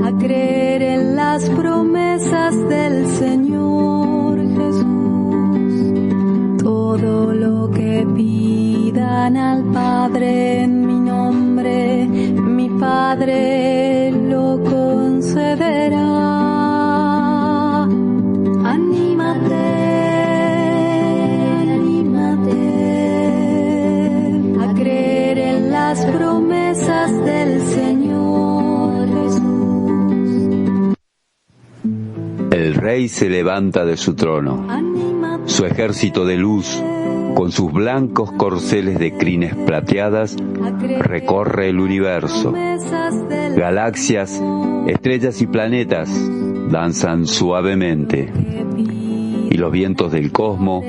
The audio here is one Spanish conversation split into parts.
a creer en las promesas del Señor Jesús. Todo lo que pidan al Padre en mi nombre, mi Padre lo concederá. Las promesas del Señor Jesús. El rey se levanta de su trono. Su ejército de luz, con sus blancos corceles de crines plateadas, recorre el universo. Galaxias, estrellas y planetas danzan suavemente. Y los vientos del cosmos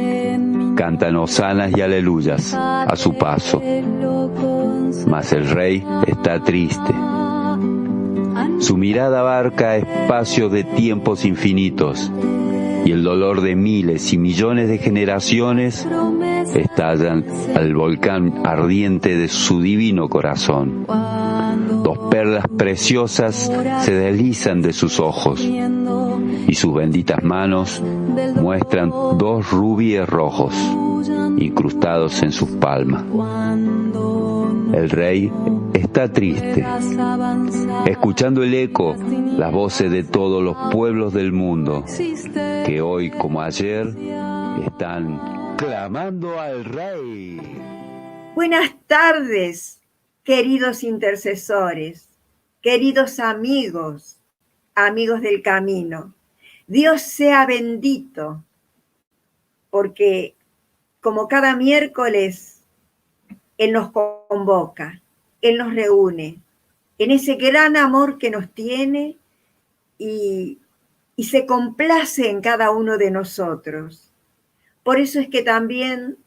cantan hosanas y aleluyas a su paso. Mas el rey está triste. Su mirada abarca espacios de tiempos infinitos, y el dolor de miles y millones de generaciones estallan al volcán ardiente de su divino corazón. Dos perlas preciosas se deslizan de sus ojos, y sus benditas manos muestran dos rubíes rojos incrustados en sus palmas. El rey está triste, escuchando el eco, las voces de todos los pueblos del mundo, que hoy como ayer están clamando al rey. Buenas tardes, queridos intercesores, queridos amigos, amigos del camino. Dios sea bendito, porque como cada miércoles Él nos convoca, Él nos reúne en ese gran amor que nos tiene y se complace en cada uno de nosotros. Por eso es que también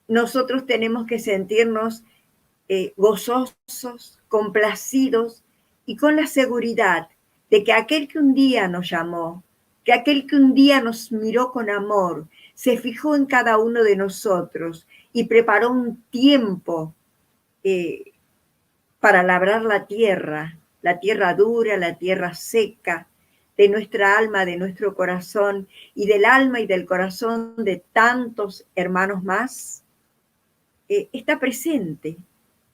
nosotros tenemos que sentirnos gozosos, complacidos y con la seguridad de que aquel que un día nos llamó, que aquel que un día nos miró con amor, se fijó en cada uno de nosotros y preparó un tiempo para labrar la tierra dura, la tierra seca de nuestra alma, de nuestro corazón y del alma y del corazón de tantos hermanos más, está presente.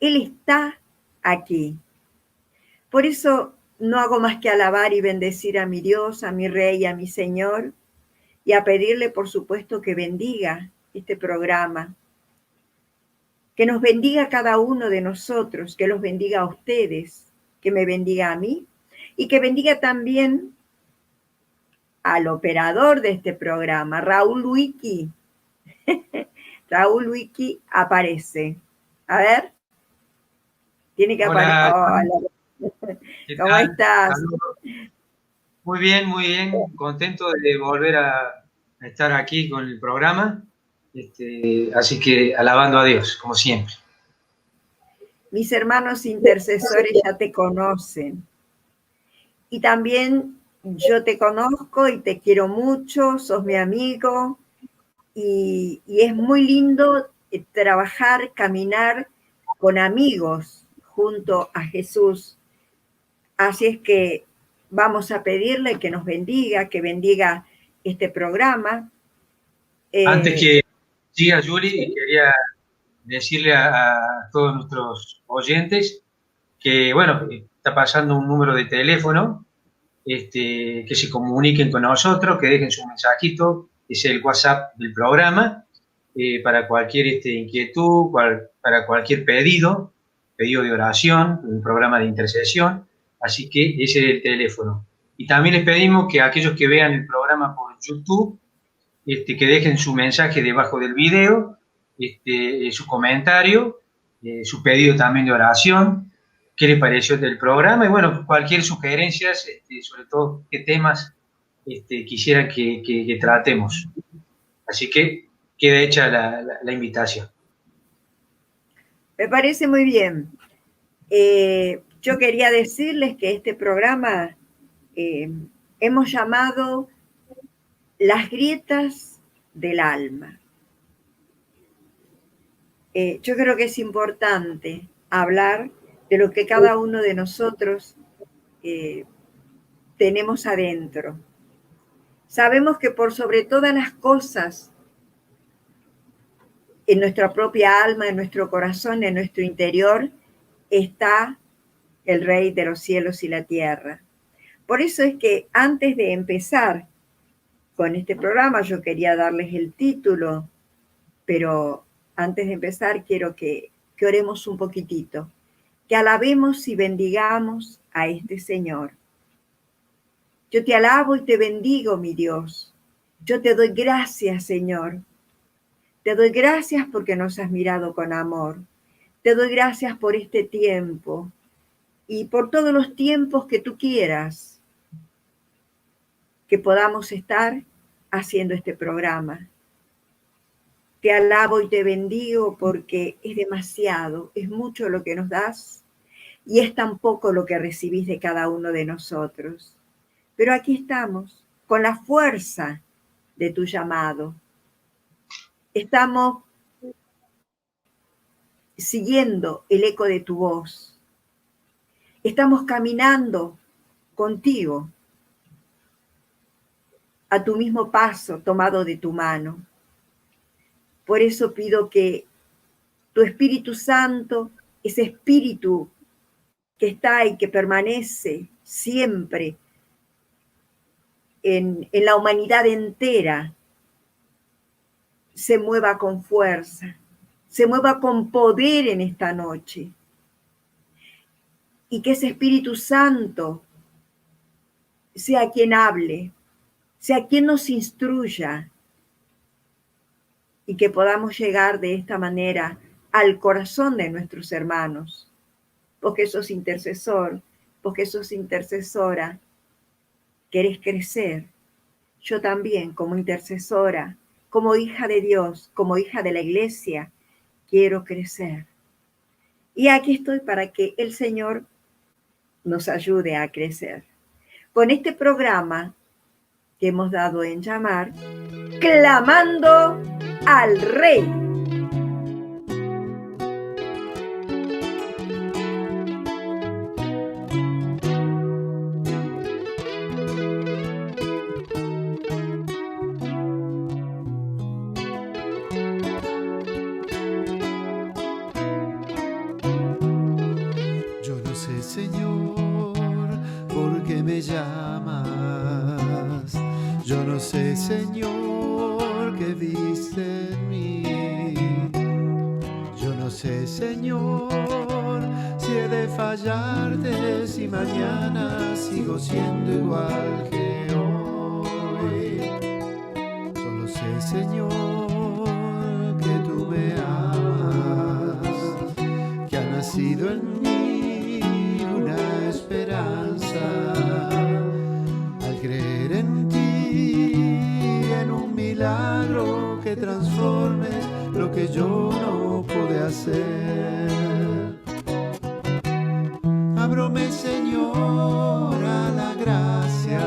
Él está aquí. Por eso no hago más que alabar y bendecir a mi Dios, a mi Rey, a mi Señor, y a pedirle, por supuesto, que bendiga este programa, que nos bendiga a cada uno de nosotros, que los bendiga a ustedes, que me bendiga a mí, y que bendiga también al operador de este programa, Raúl Wiki. Raúl Wiki aparece. A ver. Tiene que aparecer. Hola. ¿Cómo estás? Saludos. Muy bien, contento de volver a estar aquí con el programa, así que alabando a Dios, como siempre. Mis hermanos intercesores ya te conocen, y también yo te conozco y te quiero mucho, sos mi amigo, y es muy lindo trabajar, caminar con amigos junto a Jesús. Así es que vamos a pedirle que nos bendiga, que bendiga este programa. Antes que siga, Yuri, quería decirle a todos nuestros oyentes que, bueno, está pasando un número de teléfono, que se comuniquen con nosotros, que dejen su mensajito, es el WhatsApp del programa, para cualquier inquietud, para cualquier pedido de oración, un programa de intercesión. Así que ese es el teléfono. Y también les pedimos que aquellos que vean el programa por YouTube, que dejen su mensaje debajo del video, su comentario, su pedido también de oración, qué les pareció del programa y bueno, cualquier sugerencia, sobre todo qué temas quisieran que tratemos. Así que queda hecha la invitación. Me parece muy bien. Yo quería decirles que este programa hemos llamado Las grietas del alma. yo creo que es importante hablar de lo que cada uno de nosotros tenemos adentro. Sabemos que por sobre todas las cosas, en nuestra propia alma, en nuestro corazón, en nuestro interior, está el Rey de los cielos y la tierra. Por eso es que antes de empezar con este programa, yo quería darles el título, pero antes de empezar quiero que oremos un poquitito, que alabemos y bendigamos a este Señor. Yo te alabo y te bendigo, mi Dios. Yo te doy gracias, Señor. Te doy gracias porque nos has mirado con amor. Te doy gracias por este tiempo y por todos los tiempos que tú quieras que podamos estar haciendo este programa. Te alabo y te bendigo porque es demasiado, es mucho lo que nos das y es tan poco lo que recibís de cada uno de nosotros. Pero aquí estamos, con la fuerza de tu llamado. Estamos siguiendo el eco de tu voz. Estamos caminando contigo, a tu mismo paso, tomado de tu mano. Por eso pido que tu Espíritu Santo, ese Espíritu que está y que permanece siempre en la humanidad entera, se mueva con fuerza, se mueva con poder en esta noche. Y que ese Espíritu Santo sea quien hable, sea quien nos instruya, y que podamos llegar de esta manera al corazón de nuestros hermanos, porque sos intercesor, porque sos intercesora, querés crecer. Yo también, como intercesora, como hija de Dios, como hija de la iglesia, quiero crecer. Y aquí estoy para que el Señor nos ayude a crecer. Con este programa que hemos dado en llamar Clamando al Rey. Yo no sé, Señor, por qué me llamas. Yo no sé, Señor, qué viste en mí. Yo no sé, Señor, si he de fallarte, si mañana sigo siendo igual que hoy. Solo sé, Señor, que tú me amas, que ha nacido en mí una esperanza. Al creer en ti, en un milagro que transforme lo que yo no pude hacer. Ábrome, Señor, a la gracia.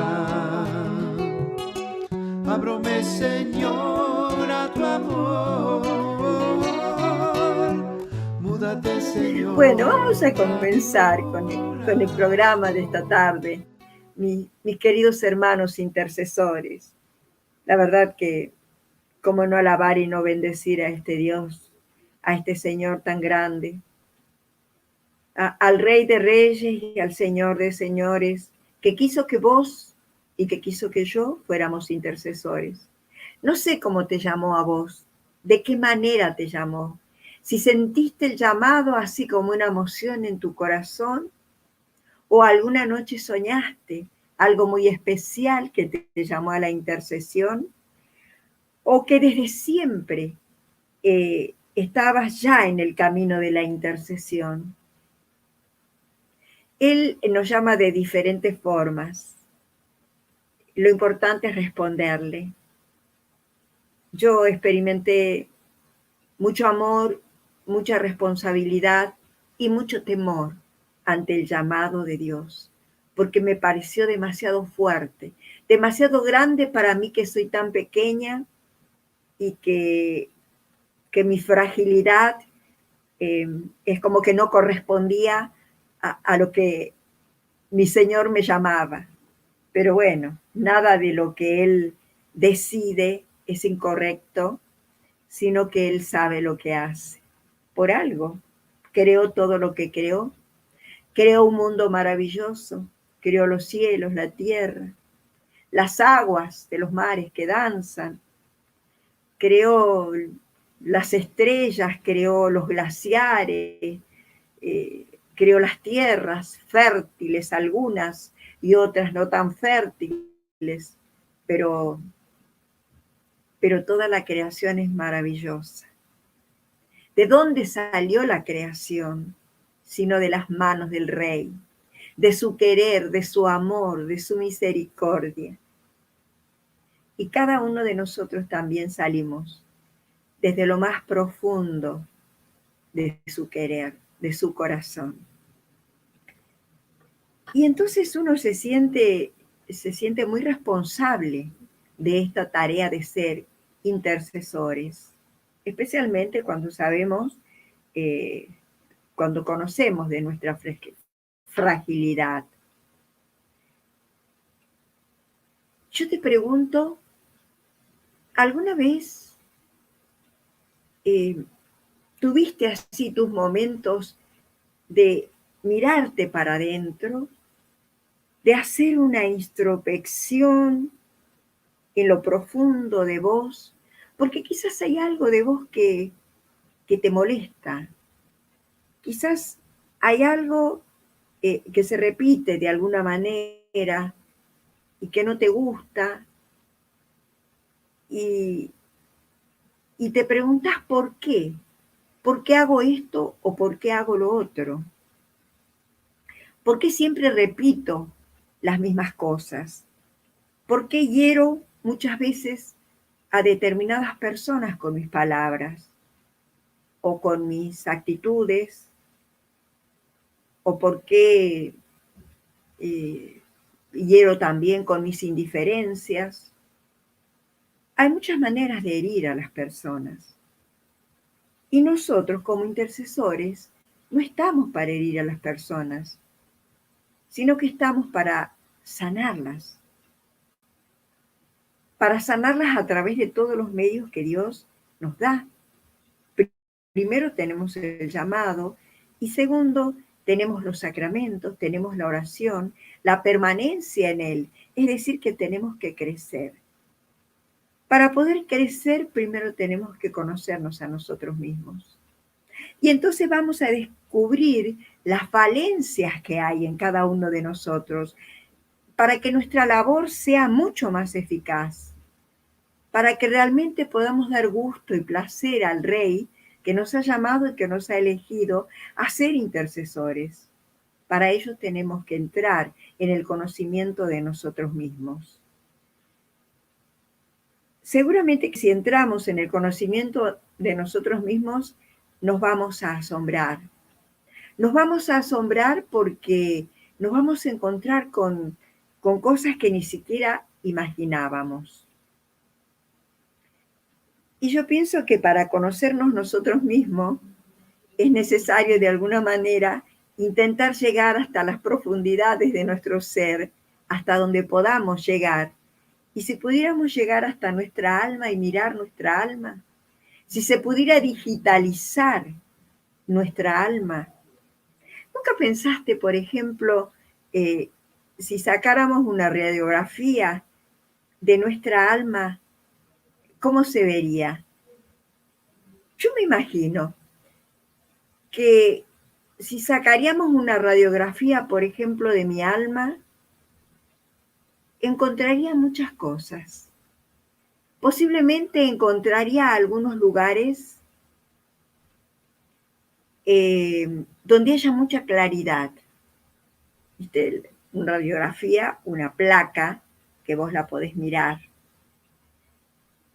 Ábrome, Señor, a tu amor. Múdate, Señor. Bueno, vamos a comenzar con el programa de esta tarde, mis queridos hermanos intercesores. La verdad que cómo no alabar y no bendecir a este Dios, a este Señor tan grande, al Rey de Reyes y al Señor de Señores, que quiso que vos y que quiso que yo fuéramos intercesores. No sé cómo te llamó a vos, de qué manera te llamó, si sentiste el llamado así como una emoción en tu corazón, o alguna noche soñaste algo muy especial que te llamó a la intercesión, o que desde siempre estabas ya en el camino de la intercesión. Él nos llama de diferentes formas. Lo importante es responderle. Yo experimenté mucho amor, mucha responsabilidad y mucho temor ante el llamado de Dios, porque me pareció demasiado fuerte, demasiado grande para mí que soy tan pequeña y que mi fragilidad es como que no correspondía a lo que mi Señor me llamaba. Pero bueno, nada de lo que Él decide es incorrecto, sino que Él sabe lo que hace. Por algo, creó todo lo que creó. Creó un mundo maravilloso, creó los cielos, la tierra, las aguas de los mares que danzan, creó las estrellas, creó los glaciares, creó las tierras fértiles algunas y otras no tan fértiles, pero toda la creación es maravillosa. ¿De dónde salió la creación? Sino de las manos del Rey, de su querer, de su amor, de su misericordia. Y cada uno de nosotros también salimos desde lo más profundo de su querer, de su corazón. Y entonces uno se siente muy responsable de esta tarea de ser intercesores, especialmente cuando sabemos, cuando conocemos de nuestra fragilidad. Yo te pregunto, ¿alguna vez tuviste así tus momentos de mirarte para adentro, de hacer una introspección en lo profundo de vos? Porque quizás hay algo de vos que te molesta. Quizás hay algo que se repite de alguna manera y que no te gusta, y te preguntas por qué hago esto o por qué hago lo otro, por qué siempre repito las mismas cosas, por qué hiero muchas veces a determinadas personas con mis palabras o con mis actitudes, o por qué hiero también con mis indiferencias. Hay muchas maneras de herir a las personas. Y nosotros, como intercesores, no estamos para herir a las personas, sino que estamos para sanarlas a través de todos los medios que Dios nos da. Primero tenemos el llamado y segundo tenemos los sacramentos, tenemos la oración, la permanencia en Él, es decir, que tenemos que crecer. Para poder crecer, primero tenemos que conocernos a nosotros mismos. Y entonces vamos a descubrir las falencias que hay en cada uno de nosotros para que nuestra labor sea mucho más eficaz, para que realmente podamos dar gusto y placer al Rey que nos ha llamado y que nos ha elegido a ser intercesores. Para ello tenemos que entrar en el conocimiento de nosotros mismos. Seguramente que si entramos en el conocimiento de nosotros mismos, nos vamos a asombrar. Nos vamos a asombrar porque nos vamos a encontrar con cosas que ni siquiera imaginábamos. Y yo pienso que para conocernos nosotros mismos es necesario de alguna manera intentar llegar hasta las profundidades de nuestro ser, hasta donde podamos llegar. Y si pudiéramos llegar hasta nuestra alma y mirar nuestra alma, si se pudiera digitalizar nuestra alma. ¿Nunca pensaste, por ejemplo, si sacáramos una radiografía de nuestra alma, cómo se vería? Yo me imagino que si sacaríamos una radiografía, por ejemplo, de mi alma, encontraría muchas cosas. Posiblemente encontraría algunos lugares donde haya mucha claridad. ¿Viste? Una radiografía, una placa, que vos la podés mirar.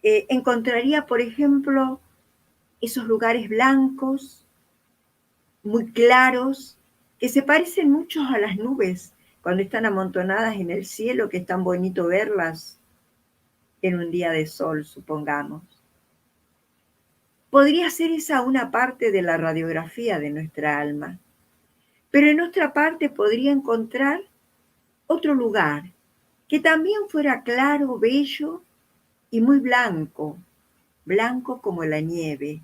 Encontraría, por ejemplo, esos lugares blancos, muy claros, que se parecen mucho a las nubes cuando están amontonadas en el cielo, que es tan bonito verlas en un día de sol, supongamos. podría ser esa una parte de la radiografía de nuestra alma. Pero en otra parte podría encontrar otro lugar que también fuera claro, bello y muy blanco, blanco como la nieve.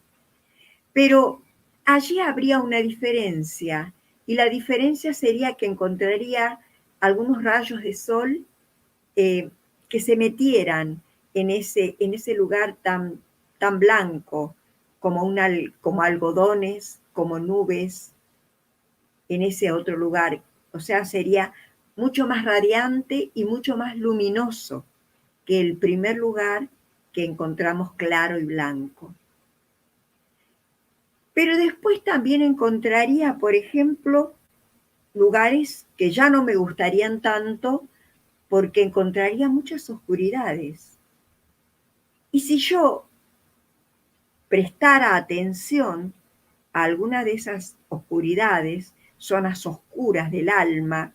Pero allí habría una diferencia, y la diferencia sería que encontraría algunos rayos de sol que se metieran en ese lugar tan blanco, como algodones, como nubes, en ese otro lugar. O sea, sería mucho más radiante y mucho más luminoso que el primer lugar que encontramos claro y blanco. Pero después también encontraría, por ejemplo, lugares que ya no me gustarían tanto porque encontraría muchas oscuridades. Y si yo prestara atención a alguna de esas oscuridades, zonas oscuras del alma,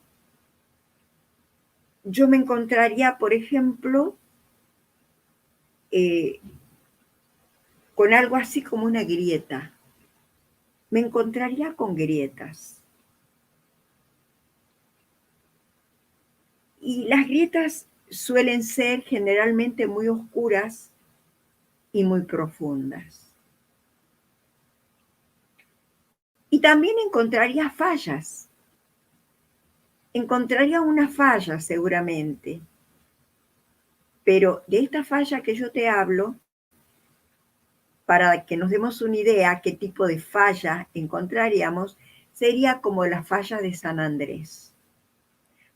yo me encontraría, por ejemplo, con algo así como una grieta. Me encontraría con grietas. Y las grietas suelen ser generalmente muy oscuras y muy profundas. Y también encontraría fallas. Encontraría una falla seguramente. Pero de esta falla que yo te hablo, para que nos demos una idea qué tipo de falla encontraríamos, sería como la falla de San Andrés.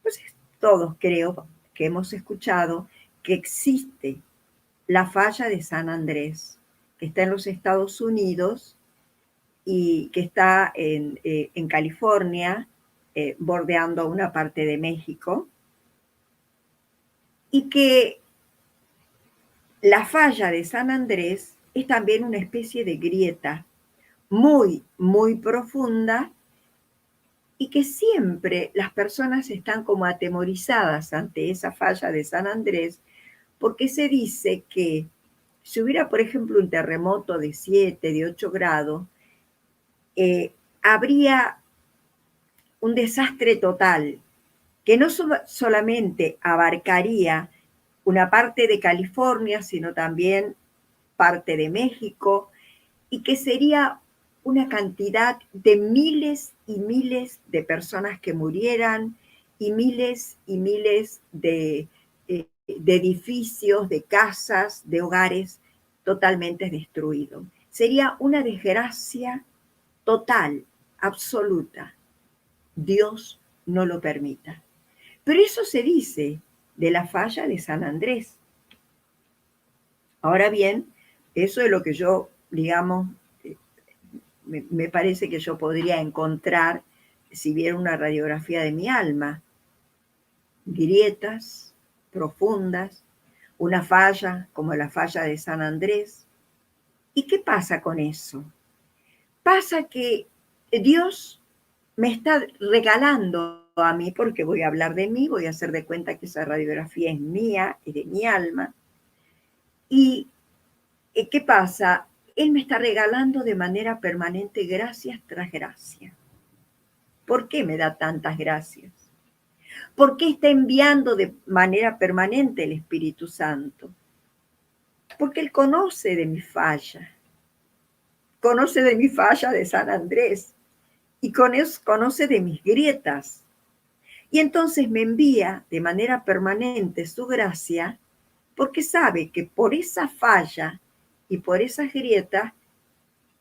Pues todos creo que hemos escuchado que existe la falla de San Andrés, que está en los Estados Unidos y que está en California, bordeando una parte de México, y que la falla de San Andrés es también una especie de grieta muy, muy profunda, y que siempre las personas están como atemorizadas ante esa falla de San Andrés, porque se dice que si hubiera, por ejemplo, un terremoto de 7, de 8 grados, habría un desastre total, que no solamente abarcaría una parte de California, sino también parte de México, y que sería una cantidad de miles y miles de personas que murieran y miles de edificios, de casas, de hogares totalmente destruidos. Sería una desgracia total, absoluta. Dios no lo permita. Pero eso se dice de la falla de San Andrés. Ahora bien, eso es lo que yo, digamos, me parece que yo podría encontrar si viera una radiografía de mi alma. Grietas profundas, una falla como la falla de San Andrés. ¿Y qué pasa con eso? Pasa que Dios me está regalando a mí, porque voy a hablar de mí, voy a hacer de cuenta que esa radiografía es mía, es de mi alma. ¿Y qué pasa? Él me está regalando de manera permanente gracias tras gracia. ¿Por qué me da tantas gracias? ¿Por qué está enviando de manera permanente el Espíritu Santo? Porque Él conoce de mi falla de San Andrés, y conoce de mis grietas. Y entonces me envía de manera permanente su gracia, porque sabe que por esa falla y por esas grietas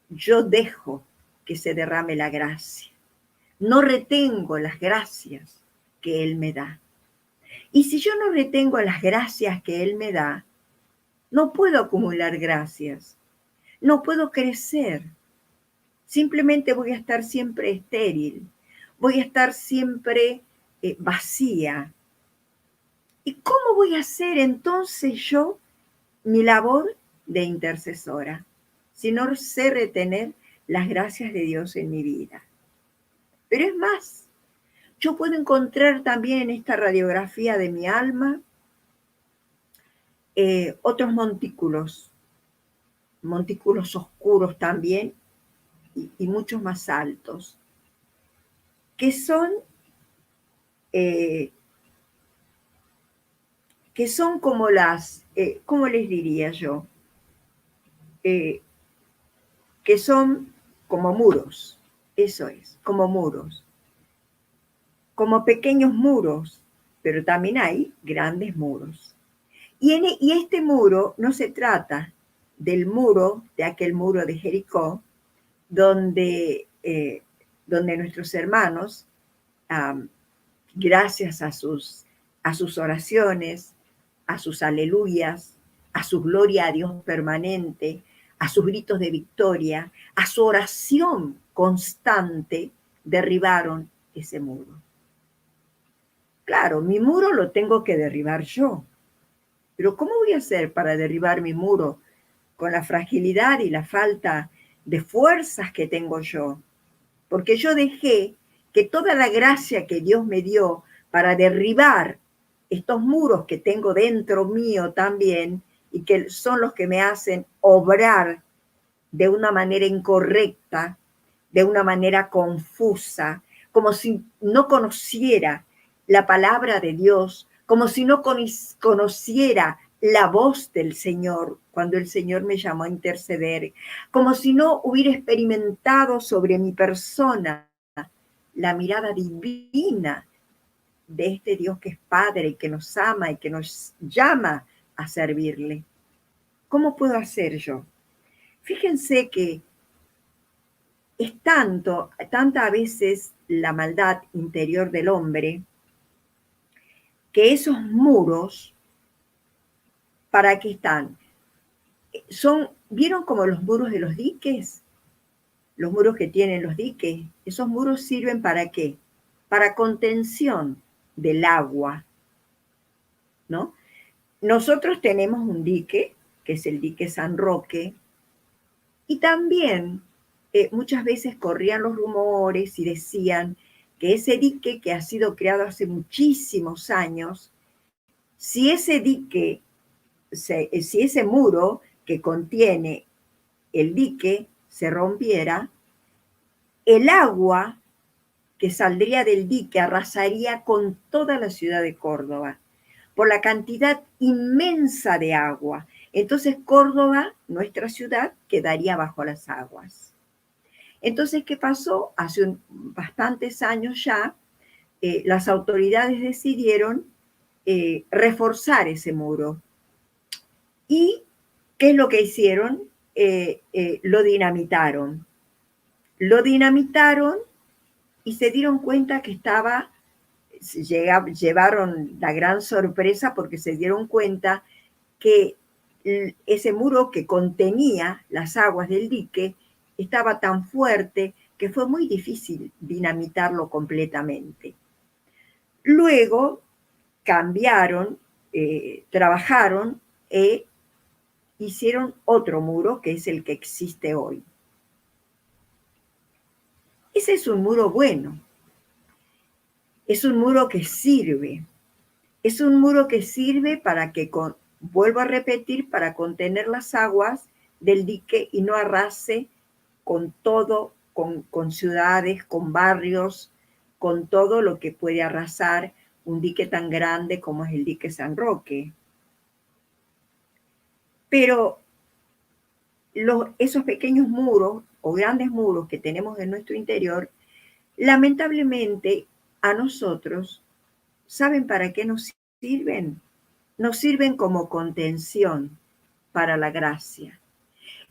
yo dejo que se derrame la gracia. No retengo las gracias que Él me da. Y si yo no retengo las gracias que Él me da, no puedo acumular gracias, no puedo crecer. Simplemente voy a estar siempre estéril, voy a estar siempre vacía. ¿Y cómo voy a hacer entonces yo mi labor de intercesora si no sé retener las gracias de Dios en mi vida? Pero es más, yo puedo encontrar también en esta radiografía de mi alma otros montículos, montículos oscuros también, y muchos más altos, que son como ¿cómo les diría yo? Que son como muros, eso es, como muros, como pequeños muros, pero también hay grandes muros. Y este muro no se trata del muro, de aquel muro de Jericó, donde nuestros hermanos, gracias a sus oraciones, a sus aleluyas, a su gloria a Dios permanente, a sus gritos de victoria, a su oración constante, derribaron ese muro. Claro, mi muro lo tengo que derribar yo, pero ¿cómo voy a hacer para derribar mi muro con la fragilidad y la falta de fuerzas que tengo yo? Porque yo dejé que toda la gracia que Dios me dio para derribar estos muros que tengo dentro mío también, y que son los que me hacen obrar de una manera incorrecta, de una manera confusa, como si no conociera la palabra de Dios, como si no conociera la voz del Señor cuando el Señor me llamó a interceder, como si no hubiera experimentado sobre mi persona la mirada divina de este Dios que es Padre y que nos ama y que nos llama a servirle. ¿Cómo puedo hacer yo? Fíjense que es tanta a veces la maldad interior del hombre, que esos muros, ¿para qué están? ¿Vieron como los muros de los diques? Los muros que tienen los diques, esos muros sirven ¿para qué? Para contención del agua, ¿no? Nosotros tenemos un dique, que es el dique San Roque, y también muchas veces corrían los rumores y decían que ese dique, que ha sido creado hace muchísimos años, si ese dique, si ese muro que contiene el dique se rompiera, el agua que saldría del dique arrasaría con toda la ciudad de Córdoba, por la cantidad inmensa de agua. Entonces Córdoba, nuestra ciudad, quedaría bajo las aguas. Entonces, ¿qué pasó? Hace bastantes años ya, las autoridades decidieron reforzar ese muro. ¿Y qué es lo que hicieron? Lo dinamitaron. Lo dinamitaron y se dieron cuenta que llevaron la gran sorpresa porque se dieron cuenta que ese muro que contenía las aguas del dique estaba tan fuerte que fue muy difícil dinamitarlo completamente. Luego cambiaron, trabajaron e hicieron otro muro, que es el que existe hoy. Ese es un muro bueno, es un muro que sirve, es un muro que sirve para que, vuelvo a repetir, para contener las aguas del dique y no arrase con todo, con ciudades, con barrios, con todo lo que puede arrasar un dique tan grande como es el dique San Roque. Pero esos pequeños muros o grandes muros que tenemos en nuestro interior, lamentablemente a nosotros, ¿saben para qué nos sirven? Nos sirven como contención para la gracia.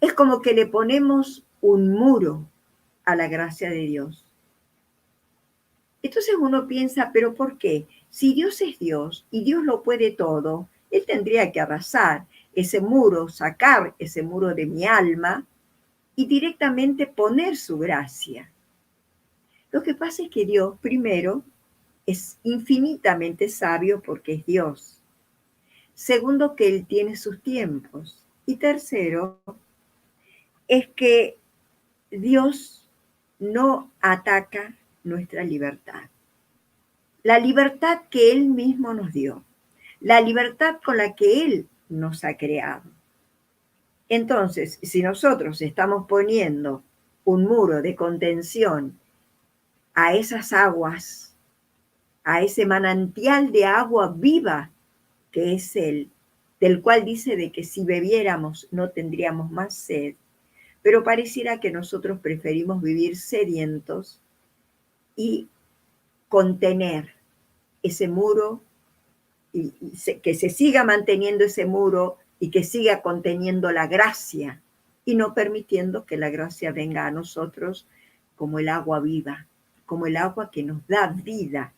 Es como que le ponemos un muro a la gracia de Dios. Entonces uno piensa, ¿pero por qué? Si Dios es Dios y Dios lo puede todo, Él tendría que arrasar ese muro, sacar ese muro de mi alma y directamente poner su gracia. Lo que pasa es que Dios, primero, es infinitamente sabio porque es Dios. Segundo, que Él tiene sus tiempos. Y tercero, es que Dios no ataca nuestra libertad. La libertad que Él mismo nos dio. La libertad con la que Él nos ha creado. Entonces, si nosotros estamos poniendo un muro de contención a esas aguas, a ese manantial de agua viva que es Él, del cual dice de que si bebiéramos no tendríamos más sed, pero pareciera que nosotros preferimos vivir sedientos y contener ese muro y que se siga manteniendo ese muro y que siga conteniendo la gracia y no permitiendo que la gracia venga a nosotros como el agua viva, como el agua que nos da vida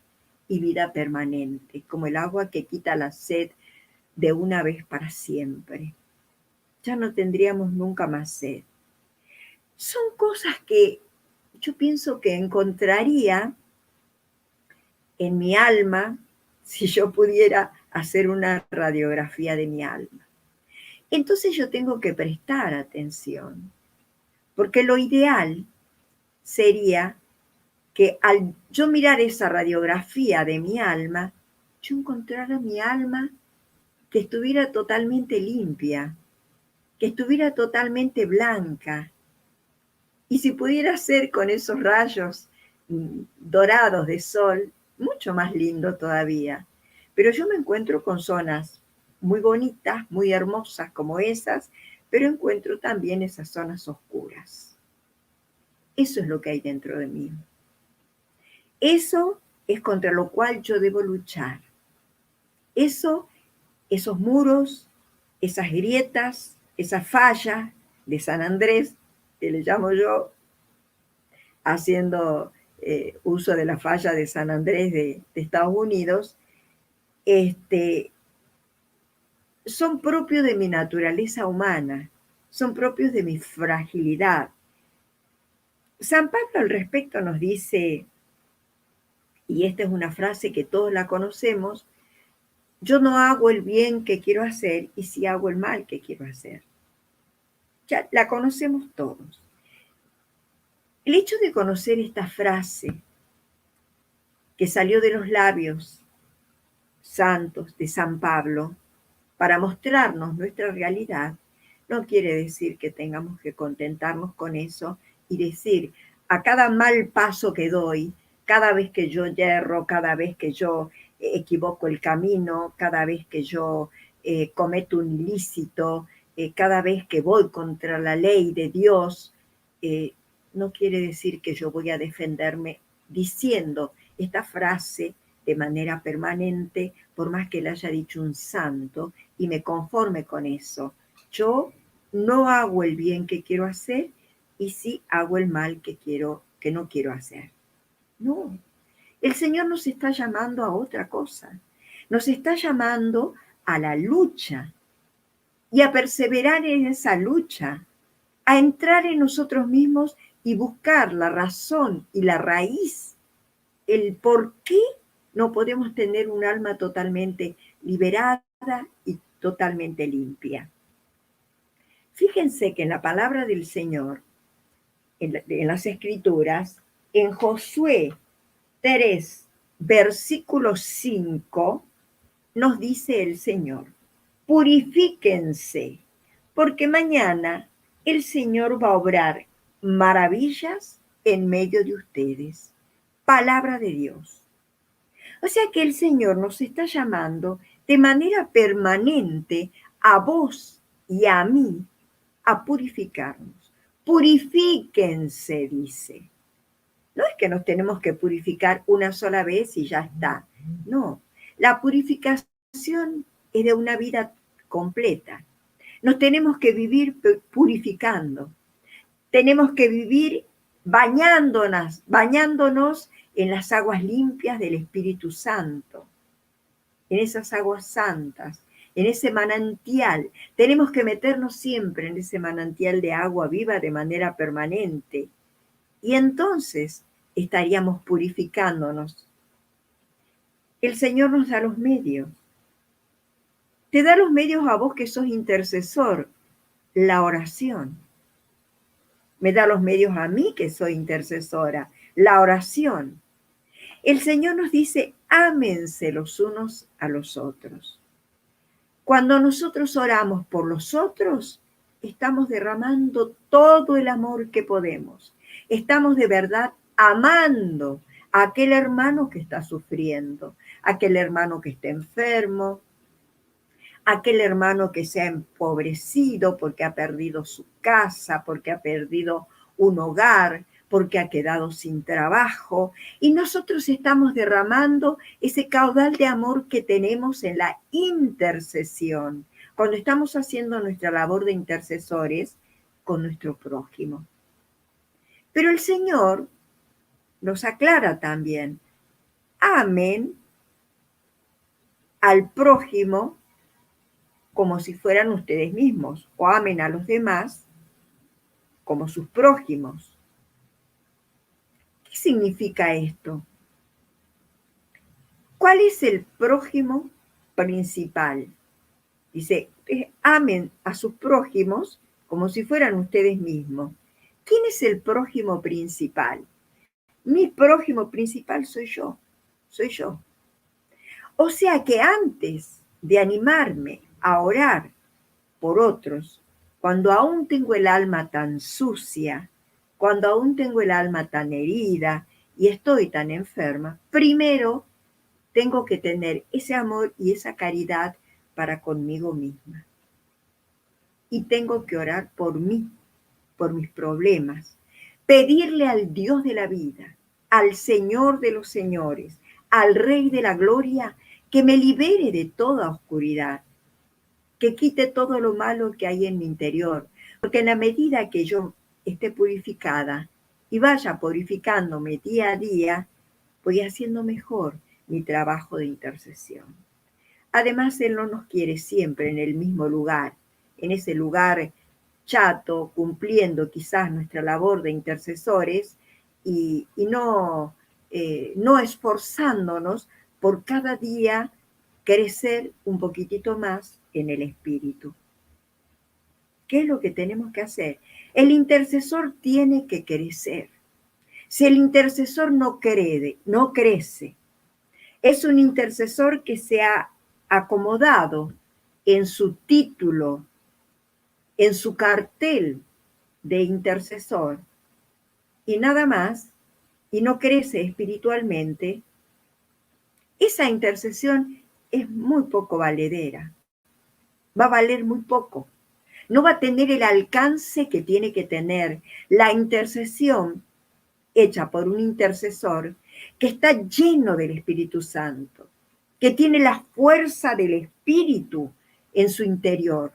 y vida permanente, como el agua que quita la sed de una vez para siempre. Ya no tendríamos nunca más sed. Son cosas que yo pienso que encontraría en mi alma si yo pudiera hacer una radiografía de mi alma. Entonces yo tengo que prestar atención, porque lo ideal sería que al yo mirar esa radiografía de mi alma, yo encontrara mi alma que estuviera totalmente limpia, que estuviera totalmente blanca. Y si pudiera ser con esos rayos dorados de sol, mucho más lindo todavía. Pero yo me encuentro con zonas muy bonitas, muy hermosas como esas, pero encuentro también esas zonas oscuras. Eso es lo que hay dentro de mí. Eso es contra lo cual yo debo luchar. Esos muros, esas grietas, esa falla de San Andrés, que le llamo yo, haciendo uso de la falla de San Andrés de Estados Unidos, son propios de mi naturaleza humana, son propios de mi fragilidad. San Pablo al respecto nos dice, y esta es una frase que todos la conocemos, yo no hago el bien que quiero hacer y sí hago el mal que quiero hacer. Ya la conocemos todos. El hecho de conocer esta frase que salió de los labios santos de San Pablo para mostrarnos nuestra realidad, no quiere decir que tengamos que contentarnos con eso y decir, a cada mal paso que doy, cada vez que yo yerro, cada vez que yo equivoco el camino, cada vez que yo cometo un ilícito, cada vez que voy contra la ley de Dios, no quiere decir que yo voy a defenderme diciendo esta frase de manera permanente, por más que le haya dicho un santo, y me conforme con eso. Yo no hago el bien que quiero hacer y sí hago el mal que no quiero hacer. No, el Señor nos está llamando a otra cosa. Nos está llamando a la lucha y a perseverar en esa lucha, a entrar en nosotros mismos y buscar la razón y la raíz, el por qué no podemos tener un alma totalmente liberada y totalmente limpia. Fíjense que en la palabra del Señor, en las Escrituras, en Josué 3, versículo 5, nos dice el Señor, purifíquense, porque mañana el Señor va a obrar maravillas en medio de ustedes. Palabra de Dios. O sea que el Señor nos está llamando de manera permanente a vos y a mí a purificarnos. Purifíquense, dice. No es que nos tenemos que purificar una sola vez y ya está. No, la purificación es de una vida completa. Nos tenemos que vivir purificando. Tenemos que vivir bañándonos en las aguas limpias del Espíritu Santo, en esas aguas santas, en ese manantial. Tenemos que meternos siempre en ese manantial de agua viva de manera permanente. Y entonces estaríamos purificándonos. El Señor nos da los medios. Te da los medios a vos que sos intercesor, la oración. Me da los medios a mí que soy intercesora, la oración. El Señor nos dice, ámense los unos a los otros. Cuando nosotros oramos por los otros, estamos derramando todo el amor que podemos. Estamos de verdad amando a aquel hermano que está sufriendo, a aquel hermano que está enfermo, a aquel hermano que se ha empobrecido porque ha perdido su casa, porque ha perdido un hogar, porque ha quedado sin trabajo. Y nosotros estamos derramando ese caudal de amor que tenemos en la intercesión, cuando estamos haciendo nuestra labor de intercesores con nuestro prójimo. Pero el Señor nos aclara también: amen al prójimo como si fueran ustedes mismos, o amen a los demás como sus prójimos. ¿Qué significa esto? ¿Cuál es el prójimo principal? Dice, amen a sus prójimos como si fueran ustedes mismos. ¿Quién es el prójimo principal? Mi prójimo principal soy yo. O sea que antes de animarme a orar por otros, cuando aún tengo el alma tan sucia, cuando aún tengo el alma tan herida y estoy tan enferma, primero tengo que tener ese amor y esa caridad para conmigo misma. Y tengo que orar por mí, por mis problemas, pedirle al Dios de la vida, al Señor de los señores, al Rey de la gloria, que me libere de toda oscuridad, que quite todo lo malo que hay en mi interior, porque en la medida que yo esté purificada y vaya purificándome día a día, voy haciendo mejor mi trabajo de intercesión. Además, Él no nos quiere siempre en el mismo lugar, en ese lugar chato, cumpliendo quizás nuestra labor de intercesores y no esforzándonos por cada día crecer un poquitito más en el espíritu. ¿Qué es lo que tenemos que hacer? El intercesor tiene que crecer. Si el intercesor no crece, es un intercesor que se ha acomodado en su título, en su cartel de intercesor y nada más, y no crece espiritualmente, esa intercesión es muy poco valedera. Va a valer muy poco. No va a tener el alcance que tiene que tener la intercesión hecha por un intercesor que está lleno del Espíritu Santo, que tiene la fuerza del Espíritu en su interior.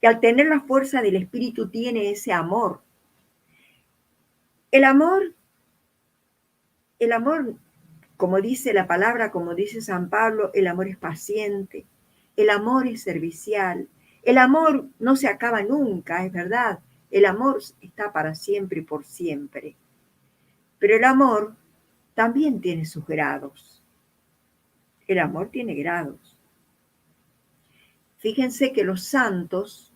Y al tener la fuerza del Espíritu tiene ese amor. El amor, como dice la palabra, como dice San Pablo, el amor es paciente, el amor es servicial, el amor no se acaba nunca, es verdad, el amor está para siempre y por siempre. Pero el amor también tiene sus grados. El amor tiene grados. Fíjense que los santos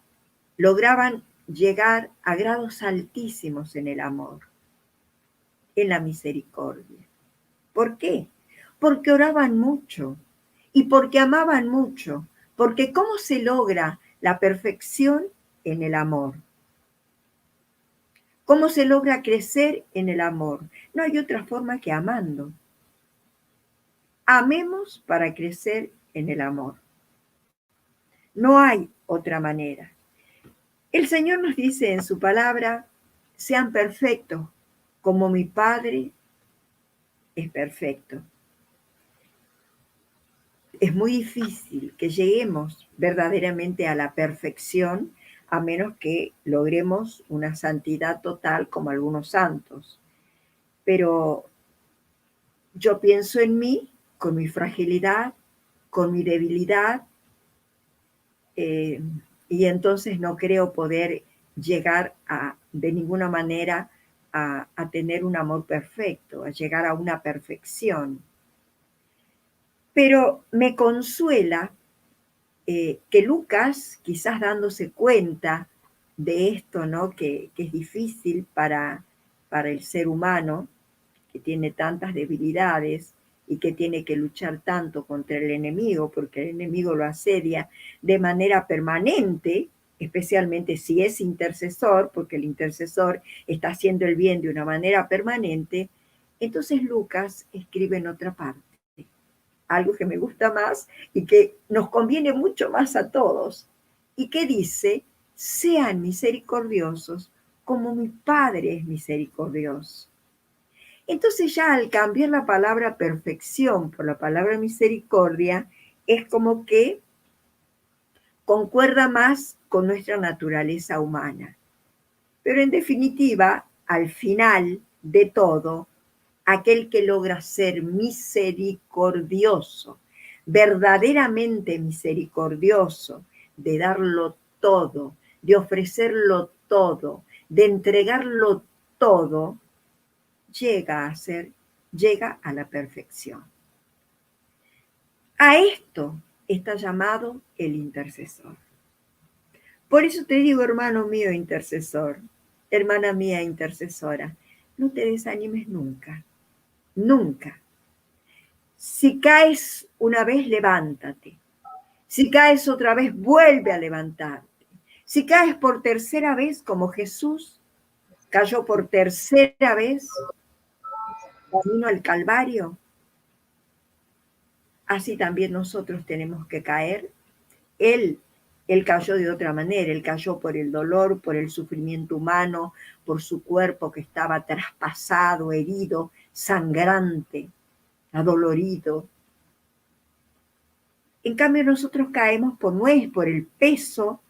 lograban llegar a grados altísimos en el amor, en la misericordia. ¿Por qué? Porque oraban mucho y porque amaban mucho. Porque ¿cómo se logra la perfección en el amor? ¿Cómo se logra crecer en el amor? No hay otra forma que amando. Amemos para crecer en el amor. No hay otra manera. El Señor nos dice en su palabra, sean perfectos como mi Padre es perfecto. Es muy difícil que lleguemos verdaderamente a la perfección a menos que logremos una santidad total como algunos santos. Pero yo pienso en mí, con mi fragilidad, con mi debilidad, y entonces no creo poder llegar de ninguna manera a tener un amor perfecto, a llegar a una perfección. Pero me consuela que Lucas, quizás dándose cuenta de esto, ¿no? que es difícil para el ser humano, que tiene tantas debilidades y que tiene que luchar tanto contra el enemigo, porque el enemigo lo asedia de manera permanente, especialmente si es intercesor, porque el intercesor está haciendo el bien de una manera permanente, entonces Lucas escribe en otra parte, algo que me gusta más y que nos conviene mucho más a todos, y que dice, sean misericordiosos como mi Padre es misericordioso. Entonces ya al cambiar la palabra perfección por la palabra misericordia, es como que concuerda más con nuestra naturaleza humana. Pero en definitiva, al final de todo, aquel que logra ser misericordioso, verdaderamente misericordioso, de darlo todo, de ofrecerlo todo, de entregarlo todo, llega a la perfección. A esto está llamado el intercesor. Por eso te digo, hermano mío intercesor, hermana mía intercesora, no te desanimes nunca, nunca. Si caes una vez, levántate. Si caes otra vez, vuelve a levantarte. Si caes por tercera vez, como Jesús cayó por tercera vez, camino al Calvario, así también nosotros tenemos que caer. Él cayó de otra manera, él cayó por el dolor, por el sufrimiento humano, por su cuerpo que estaba traspasado, herido, sangrante, adolorido. En cambio nosotros caemos por el peso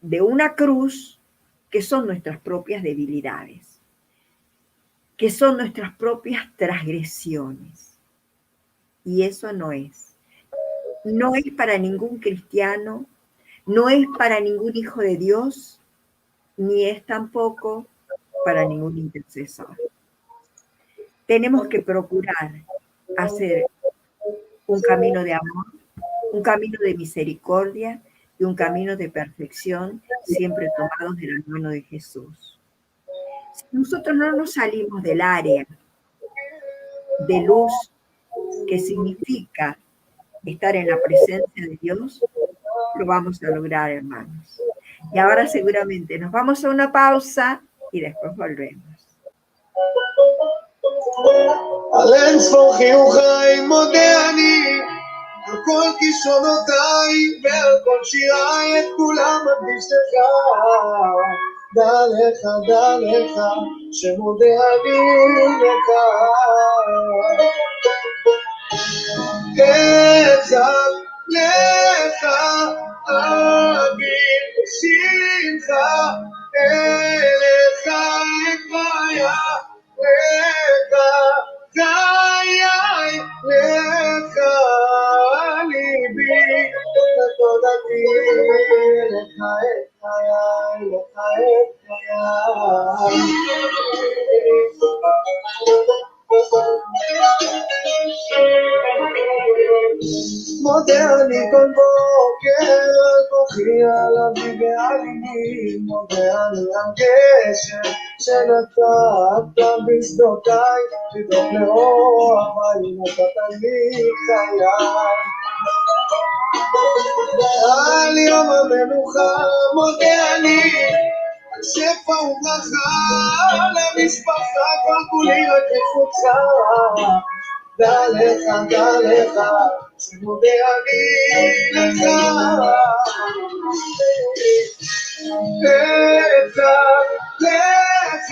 de una cruz que son nuestras propias debilidades, que son nuestras propias transgresiones. Y eso no es para ningún cristiano, no es para ningún hijo de Dios, ni es tampoco para ningún intercesor. Tenemos que procurar hacer un camino de amor, un camino de misericordia y un camino de perfección, siempre tomados de la mano de Jesús. Si nosotros no nos salimos del área de luz que significa estar en la presencia de Dios, lo vamos a lograr, hermanos. Y ahora seguramente nos vamos a una pausa y después volvemos. על אין ספור חיוכיי מודה אני, על כל כישרונותיי ועל כל שיריי, את כולם מקדיש לך. דע לך שמודה אני לך. אצעק לך אגיד בשמך, אליך אקרא לך חיי, לך ליבי, ותודתי לך את חיי, לך את חיי. מודה אני כל בוקר, כוחי על אבי ועל אמי, מודה אני על גשם שנתת בשדותיי, לדאוג לאור המים נתת לי חיי. על יום המנוחה מודה אני, על שפע וברכה, למשפחה כל כולי רק לחוצה. דע לך שמודה אני לך. אצעק לך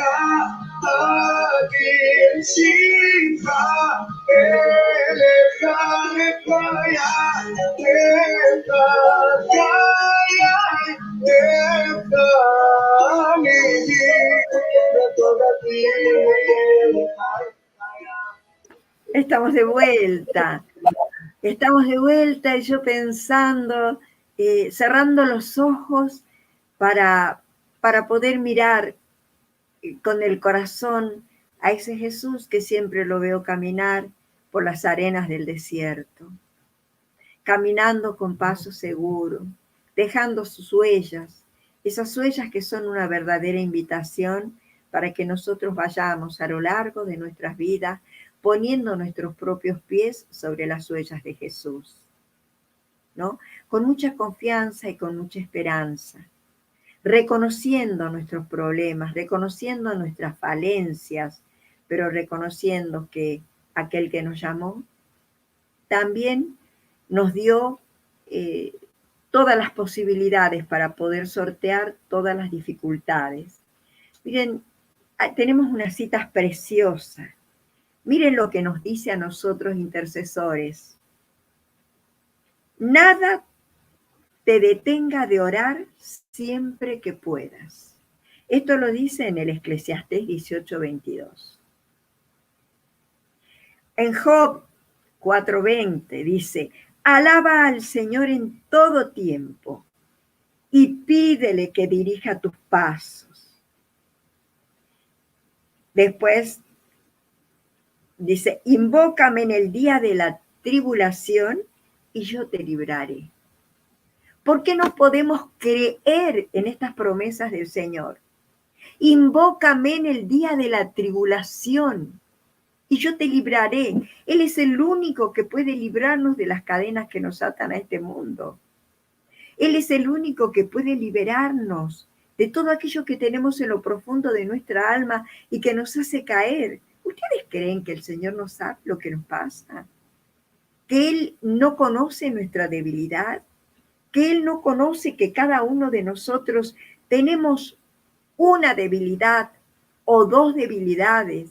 אגיד שמך, אליך אקרא לך חיי, לך ליבי, ותודתי לך. Estamos de vuelta y yo pensando, cerrando los ojos para poder mirar con el corazón a ese Jesús que siempre lo veo caminar por las arenas del desierto, caminando con paso seguro, dejando sus huellas, esas huellas que son una verdadera invitación para que nosotros vayamos a lo largo de nuestras vidas poniendo nuestros propios pies sobre las huellas de Jesús. ¿no? Con mucha confianza y con mucha esperanza, reconociendo nuestros problemas, reconociendo nuestras falencias, pero reconociendo que aquel que nos llamó también nos dio todas las posibilidades para poder sortear todas las dificultades. Miren, tenemos unas citas preciosas. Miren lo que nos dice a nosotros intercesores. Nada te detenga de orar siempre que puedas. Esto lo dice en el Eclesiastés 18:22. En Job 4:20 dice, alaba al Señor en todo tiempo y pídele que dirija tus pasos. Después dice, invócame en el día de la tribulación y yo te libraré. ¿Por qué no podemos creer en estas promesas del Señor? Invócame en el día de la tribulación y yo te libraré. Él es el único que puede librarnos de las cadenas que nos atan a este mundo. Él es el único que puede liberarnos de todo aquello que tenemos en lo profundo de nuestra alma y que nos hace caer. ¿Ustedes creen que el Señor no sabe lo que nos pasa? ¿Que Él no conoce nuestra debilidad? ¿Que Él no conoce que cada uno de nosotros tenemos una debilidad o dos debilidades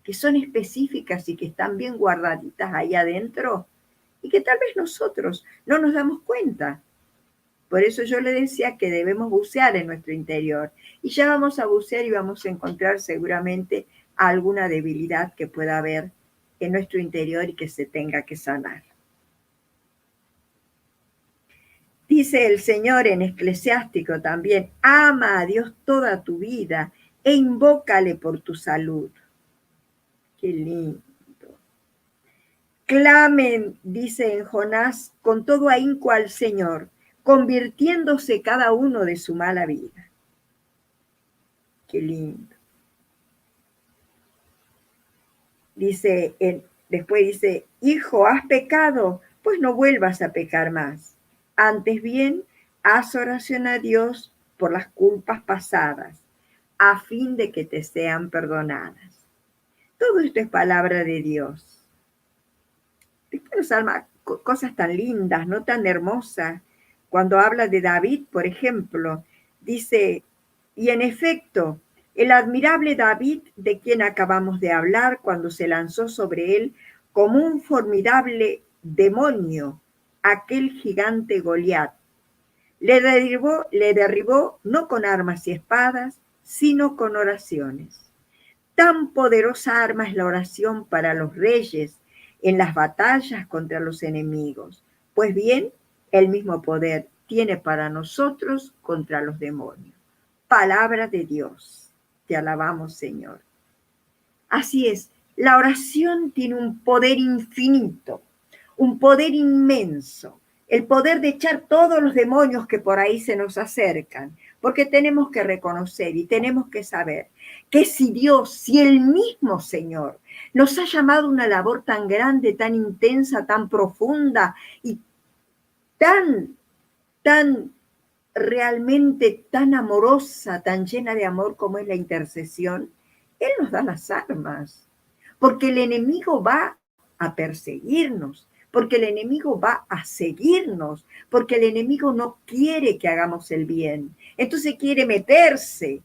que son específicas y que están bien guardaditas ahí adentro y que tal vez nosotros no nos damos cuenta? Por eso yo le decía que debemos bucear en nuestro interior y ya vamos a bucear y vamos a encontrar seguramente alguna debilidad que pueda haber en nuestro interior y que se tenga que sanar. Dice el Señor en Eclesiástico también, ama a Dios toda tu vida e invócale por tu salud. Qué lindo. Clamen, dice en Jonás, con todo ahínco al Señor, convirtiéndose cada uno de su mala vida. Qué lindo. Después dice, hijo, has pecado, pues no vuelvas a pecar más. Antes bien, haz oración a Dios por las culpas pasadas, a fin de que te sean perdonadas. Todo esto es palabra de Dios. Después nos habla cosas tan lindas, no tan hermosas. Cuando habla de David, por ejemplo, dice, y en efecto, el admirable David, de quien acabamos de hablar, cuando se lanzó sobre él como un formidable demonio, aquel gigante Goliat, le derribó no con armas y espadas, sino con oraciones. Tan poderosa arma es la oración para los reyes en las batallas contra los enemigos. Pues bien, el mismo poder tiene para nosotros contra los demonios. Palabra de Dios. Te alabamos, Señor. Así es, la oración tiene un poder infinito, un poder inmenso, el poder de echar todos los demonios que por ahí se nos acercan, porque tenemos que reconocer y tenemos que saber que si Dios, si el mismo Señor nos ha llamado a una labor tan grande, tan intensa, tan profunda y tan realmente tan amorosa, tan llena de amor como es la intercesión, Él nos da las armas, porque el enemigo va a perseguirnos, porque el enemigo va a seguirnos, porque el enemigo no quiere que hagamos el bien. Entonces quiere meterse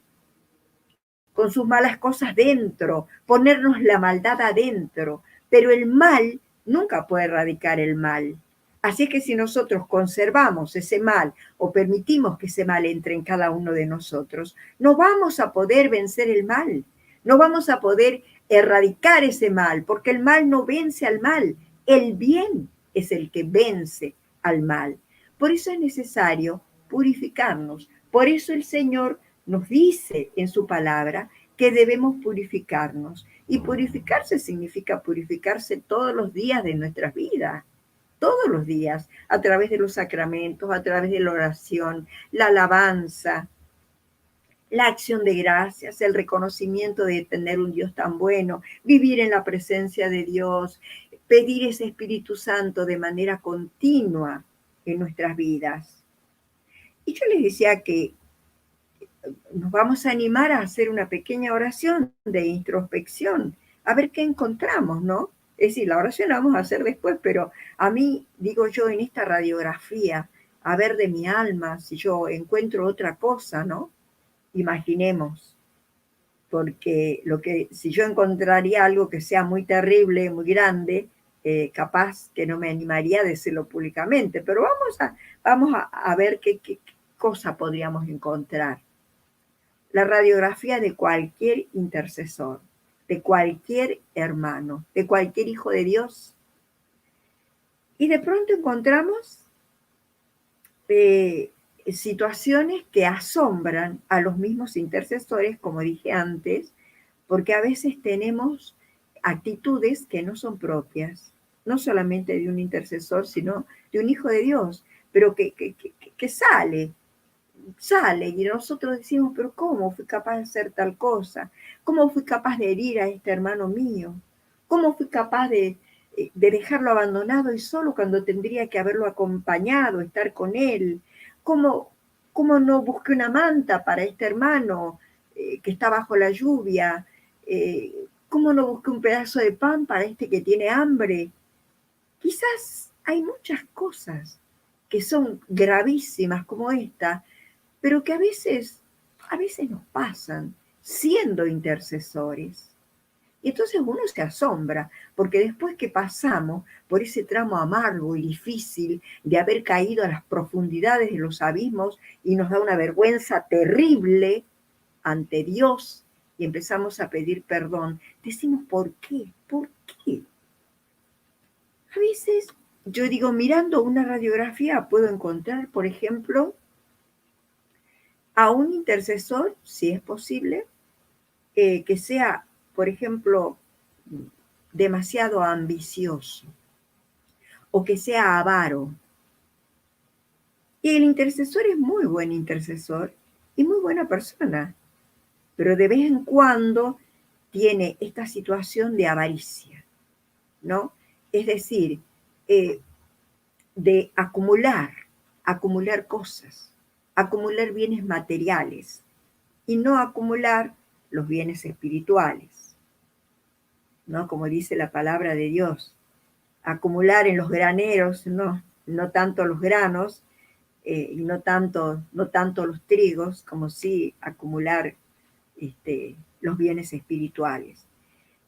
con sus malas cosas dentro, ponernos la maldad adentro, pero el mal nunca puede erradicar el mal. Así es que si nosotros conservamos ese mal o permitimos que ese mal entre en cada uno de nosotros, no vamos a poder vencer el mal, no vamos a poder erradicar ese mal, porque el mal no vence al mal, el bien es el que vence al mal. Por eso es necesario purificarnos, por eso el Señor nos dice en su palabra que debemos purificarnos, y purificarse significa purificarse todos los días de nuestras vidas. Todos los días, a través de los sacramentos, a través de la oración, la alabanza, la acción de gracias, el reconocimiento de tener un Dios tan bueno, vivir en la presencia de Dios, pedir ese Espíritu Santo de manera continua, en nuestras vidas. Y yo les decía que nos vamos a animar a hacer una pequeña oración de introspección, a ver qué encontramos, ¿no? Es decir, la oración la vamos a hacer después, pero a mí, digo yo, en esta radiografía, a ver de mi alma si yo encuentro otra cosa, ¿no? Imaginemos, porque si yo encontraría algo que sea muy terrible, muy grande, capaz que no me animaría a decirlo públicamente, pero vamos a ver qué cosa podríamos encontrar. La radiografía de cualquier intercesor, de cualquier hermano, de cualquier hijo de Dios. Y de pronto encontramos situaciones que asombran a los mismos intercesores, como dije antes, porque a veces tenemos actitudes que no son propias, no solamente de un intercesor, sino de un hijo de Dios, pero que sale y nosotros decimos, pero ¿cómo fui capaz de hacer tal cosa? ¿Cómo fui capaz de herir a este hermano mío? ¿Cómo fui capaz de dejarlo abandonado y solo cuando tendría que haberlo acompañado, estar con él? ¿Cómo no busqué una manta para este hermano que está bajo la lluvia? ¿Cómo no busqué un pedazo de pan para este que tiene hambre? Quizás hay muchas cosas que son gravísimas como esta, pero que a veces nos pasan siendo intercesores. Y entonces uno se asombra, porque después que pasamos por ese tramo amargo y difícil de haber caído a las profundidades de los abismos y nos da una vergüenza terrible ante Dios y empezamos a pedir perdón, decimos, ¿por qué? ¿Por qué? A veces, yo digo, mirando una radiografía puedo encontrar, por ejemplo, a un intercesor, si es posible, que sea, por ejemplo, demasiado ambicioso o que sea avaro. Y el intercesor es muy buen intercesor y muy buena persona, pero de vez en cuando tiene esta situación de avaricia, ¿no? Es decir, de acumular cosas, acumular bienes materiales y no acumular los bienes espirituales, ¿no? Como dice la palabra de Dios, acumular en los graneros, no tanto los granos, y no tanto los trigos, como sí acumular los bienes espirituales.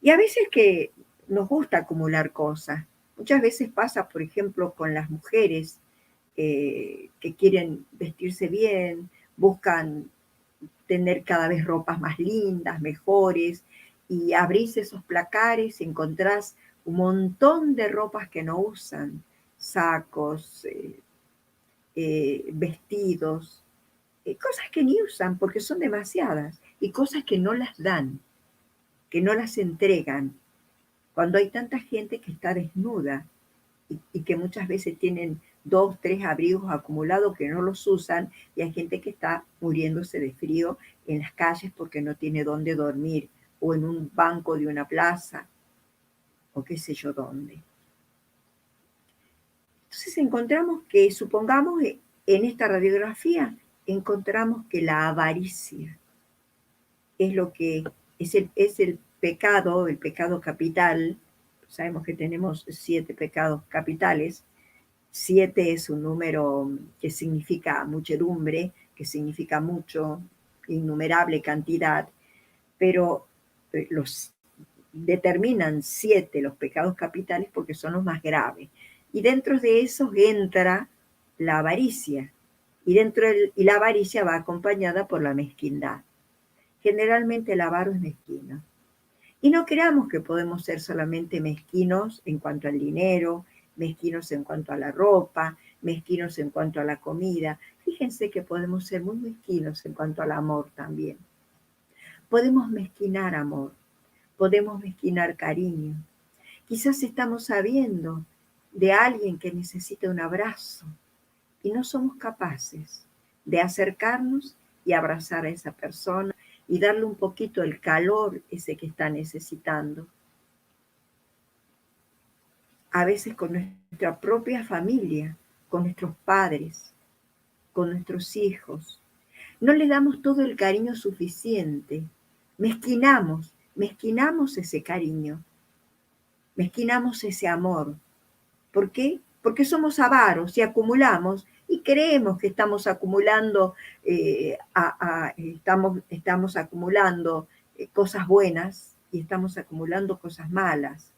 Y a veces que nos gusta acumular cosas. Muchas veces pasa, por ejemplo, con las mujeres que quieren vestirse bien, buscan tener cada vez ropas más lindas, mejores, y abrís esos placares y encontrás un montón de ropas que no usan, sacos, vestidos, cosas que ni usan porque son demasiadas, y cosas que no las dan, que no las entregan, cuando hay tanta gente que está desnuda y que muchas veces tienen 2, 3 abrigos acumulados que no los usan, y hay gente que está muriéndose de frío en las calles porque no tiene dónde dormir, o en un banco de una plaza, o qué sé yo dónde. Entonces encontramos que, supongamos, en esta radiografía, encontramos que la avaricia es lo que es el pecado capital. Sabemos que tenemos 7 pecados capitales. 7 es un número que significa muchedumbre, que significa mucho, innumerable cantidad, pero los determinan 7 los pecados capitales porque son los más graves. Y dentro de esos entra la avaricia, y la avaricia va acompañada por la mezquindad. Generalmente el avaro es mezquino. Y no creamos que podemos ser solamente mezquinos en cuanto al dinero, mezquinos en cuanto a la ropa, mezquinos en cuanto a la comida. Fíjense que podemos ser muy mezquinos en cuanto al amor también. Podemos mezquinar amor, podemos mezquinar cariño. Quizás estamos sabiendo de alguien que necesita un abrazo y no somos capaces de acercarnos y abrazar a esa persona y darle un poquito el calor ese que está necesitando. A veces con nuestra propia familia con nuestros padres, con nuestros hijos. No le damos todo el cariño suficiente. Mezquinamos ese cariño, mezquinamos ese amor. ¿Por qué? Porque somos avaros y acumulamos y creemos que estamos acumulando, estamos acumulando cosas buenas y estamos acumulando cosas malas.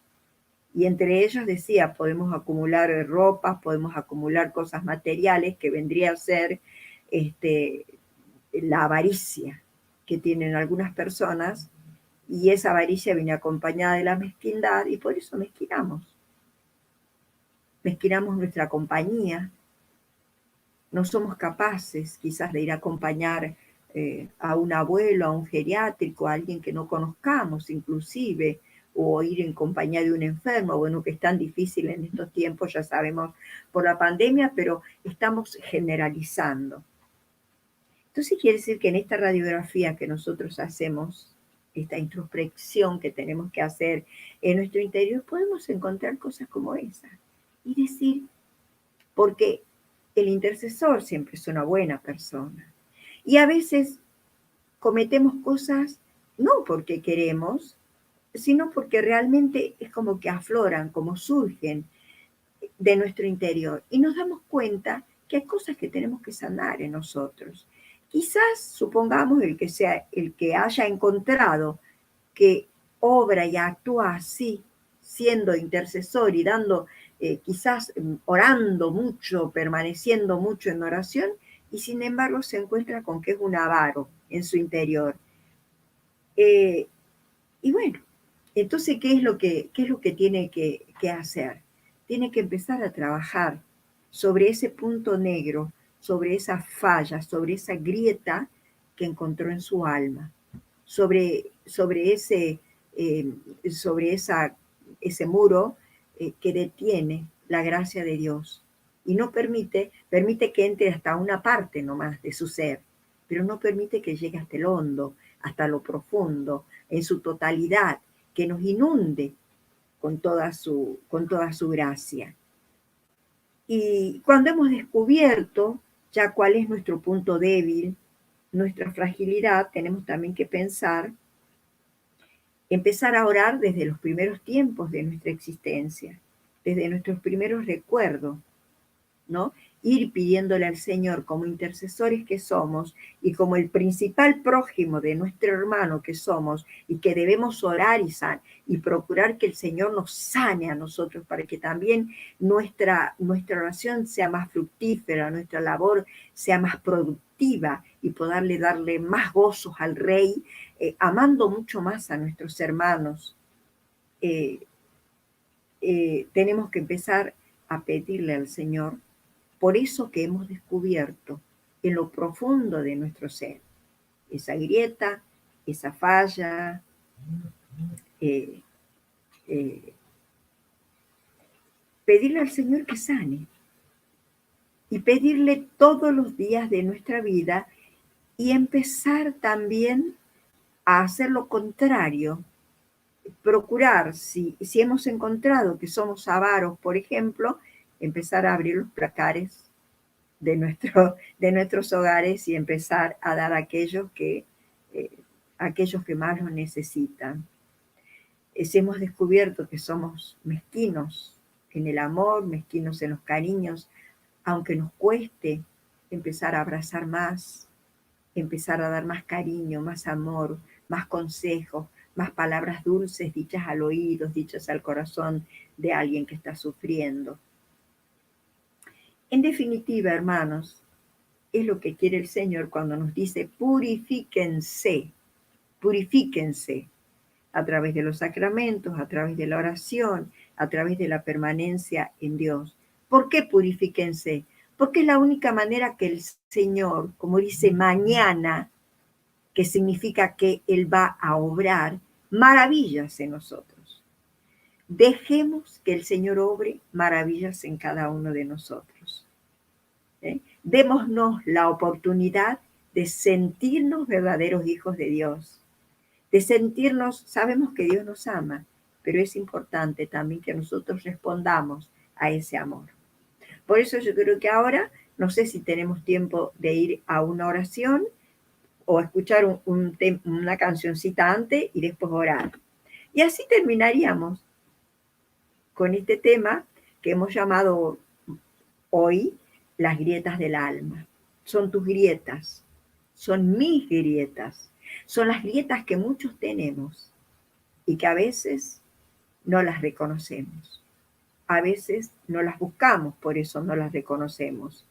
Y entre ellos decía, podemos acumular ropas, podemos acumular cosas materiales, que vendría a ser la avaricia que tienen algunas personas, y esa avaricia viene acompañada de la mezquindad, y por eso mezquinamos nuestra compañía. No somos capaces quizás de ir a acompañar a un abuelo, a un geriátrico, a alguien que no conozcamos inclusive, o ir en compañía de un enfermo, bueno, que es tan difícil en estos tiempos, ya sabemos, por la pandemia, pero estamos generalizando. Entonces quiere decir que en esta radiografía que nosotros hacemos, esta introspección que tenemos que hacer en nuestro interior, podemos encontrar cosas como esa y decir, porque el intercesor siempre es una buena persona. Y a veces cometemos cosas no porque queremos, sino porque realmente es como que afloran, como surgen de nuestro interior. Y nos damos cuenta que hay cosas que tenemos que sanar en nosotros. Quizás, supongamos, el que haya encontrado que obra y actúa así, siendo intercesor y dando, quizás orando mucho, permaneciendo mucho en oración, y sin embargo se encuentra con que es un avaro en su interior. Y bueno, entonces, ¿qué es lo que tiene que hacer? Tiene que empezar a trabajar sobre ese punto negro, sobre esa falla, sobre esa grieta que encontró en su alma, sobre ese muro que detiene la gracia de Dios y no permite que entre hasta una parte nomás de su ser, pero no permite que llegue hasta el hondo, hasta lo profundo, en su totalidad, que nos inunde con toda su gracia. Y cuando hemos descubierto ya cuál es nuestro punto débil, nuestra fragilidad, tenemos también que empezar a orar desde los primeros tiempos de nuestra existencia, desde nuestros primeros recuerdos, ¿no? Ir pidiéndole al Señor como intercesores que somos y como el principal prójimo de nuestro hermano que somos y que debemos orar y procurar que el Señor nos sane a nosotros para que también nuestra oración sea más fructífera, nuestra labor sea más productiva y poderle darle más gozos al Rey, amando mucho más a nuestros hermanos. Tenemos que empezar a pedirle al Señor por eso que hemos descubierto en lo profundo de nuestro ser, esa grieta, esa falla, pedirle al Señor que sane y pedirle todos los días de nuestra vida y empezar también a hacer lo contrario, procurar, si hemos encontrado que somos avaros, por ejemplo, empezar a abrir los placares de nuestros hogares y empezar a dar a aquellos que más lo necesitan. Si hemos descubierto que somos mezquinos en el amor, mezquinos en los cariños, aunque nos cueste empezar a abrazar más, empezar a dar más cariño, más amor, más consejos, más palabras dulces dichas al oído, dichas al corazón de alguien que está sufriendo. En definitiva, hermanos, es lo que quiere el Señor cuando nos dice purifíquense a través de los sacramentos, a través de la oración, a través de la permanencia en Dios. ¿Por qué purifíquense? Porque es la única manera que el Señor, como dice mañana, que significa que Él va a obrar maravillas en nosotros. Dejemos que el Señor obre maravillas en cada uno de nosotros. Démonos la oportunidad de sentirnos verdaderos hijos de Dios, de sentirnos, sabemos que Dios nos ama, pero es importante también que nosotros respondamos a ese amor. Por eso yo creo que ahora, no sé si tenemos tiempo de ir a una oración o escuchar una cancioncita antes y después orar. Y así terminaríamos con este tema que hemos llamado hoy las grietas del alma. Son tus grietas, son mis grietas, son las grietas que muchos tenemos y que a veces no las reconocemos. A veces no las buscamos, por eso no las reconocemos,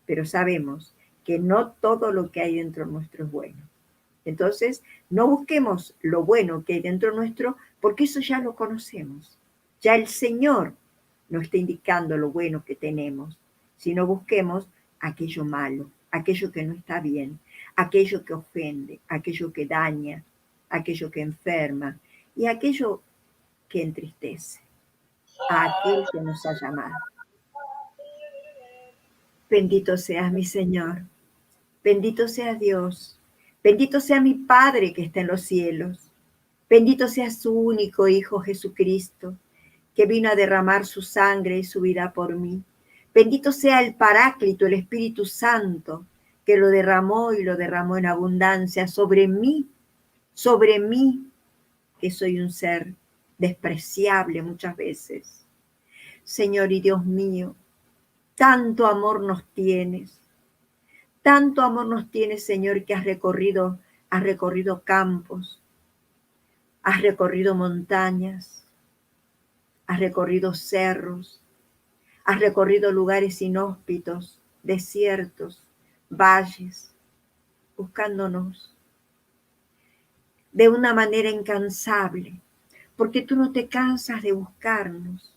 pero sabemos que no todo lo que hay dentro nuestro es bueno. Entonces, no busquemos lo bueno que hay dentro nuestro, porque eso ya lo conocemos. Ya el Señor nos está indicando lo bueno que tenemos, sino busquemos aquello malo, aquello que no está bien, aquello que ofende, aquello que daña, aquello que enferma y aquello que entristece a aquel que nos ha llamado. Bendito seas mi Señor, bendito sea Dios, bendito sea mi Padre que está en los cielos, bendito sea su único Hijo Jesucristo, que vino a derramar su sangre y su vida por mí. Bendito sea el Paráclito, el Espíritu Santo, que lo derramó y lo derramó en abundancia sobre mí, que soy un ser despreciable muchas veces. Señor y Dios mío, tanto amor nos tienes, Señor, que has recorrido campos, has recorrido montañas, has recorrido cerros, has recorrido lugares inhóspitos, desiertos, valles, buscándonos de una manera incansable, porque tú no te cansas de buscarnos,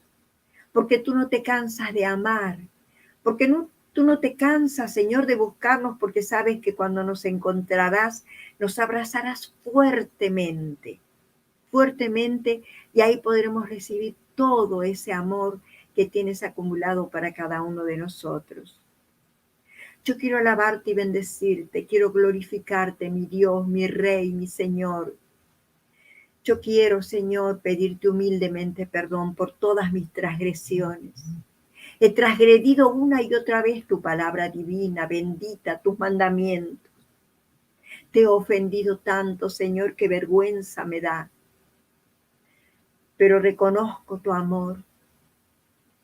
porque tú no te cansas de amar, porque tú no te cansas, Señor, de buscarnos, porque sabes que cuando nos encontrarás, nos abrazarás fuertemente, y ahí podremos recibir todo ese amor que tienes acumulado para cada uno de nosotros. Yo quiero alabarte y bendecirte, quiero glorificarte, mi Dios, mi Rey, mi Señor. Yo quiero, Señor, pedirte humildemente perdón por todas mis transgresiones. He transgredido una y otra vez tu palabra divina, bendita, tus mandamientos. Te he ofendido tanto, Señor, que vergüenza me da. Pero reconozco tu amor.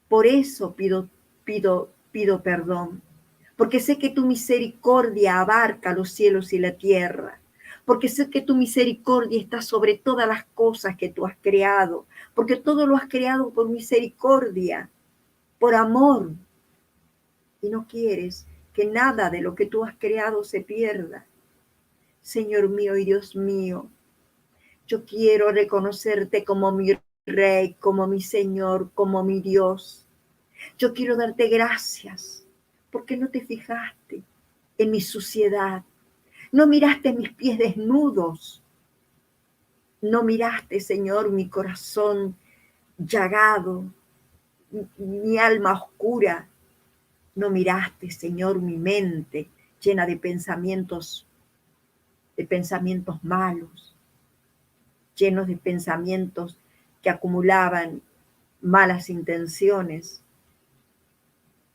Por eso pido perdón. Porque sé que tu misericordia abarca los cielos y la tierra. Porque sé que tu misericordia está sobre todas las cosas que tú has creado. Porque todo lo has creado por misericordia, por amor. Y no quieres que nada de lo que tú has creado se pierda. Señor mío y Dios mío, yo quiero reconocerte como mi Rey, como mi Señor, como mi Dios. Yo quiero darte gracias porque no te fijaste en mi suciedad, no miraste mis pies desnudos, no miraste, Señor, mi corazón llagado, mi alma oscura, no miraste, Señor, mi mente llena de pensamientos malos, llenos de pensamientos que acumulaban malas intenciones,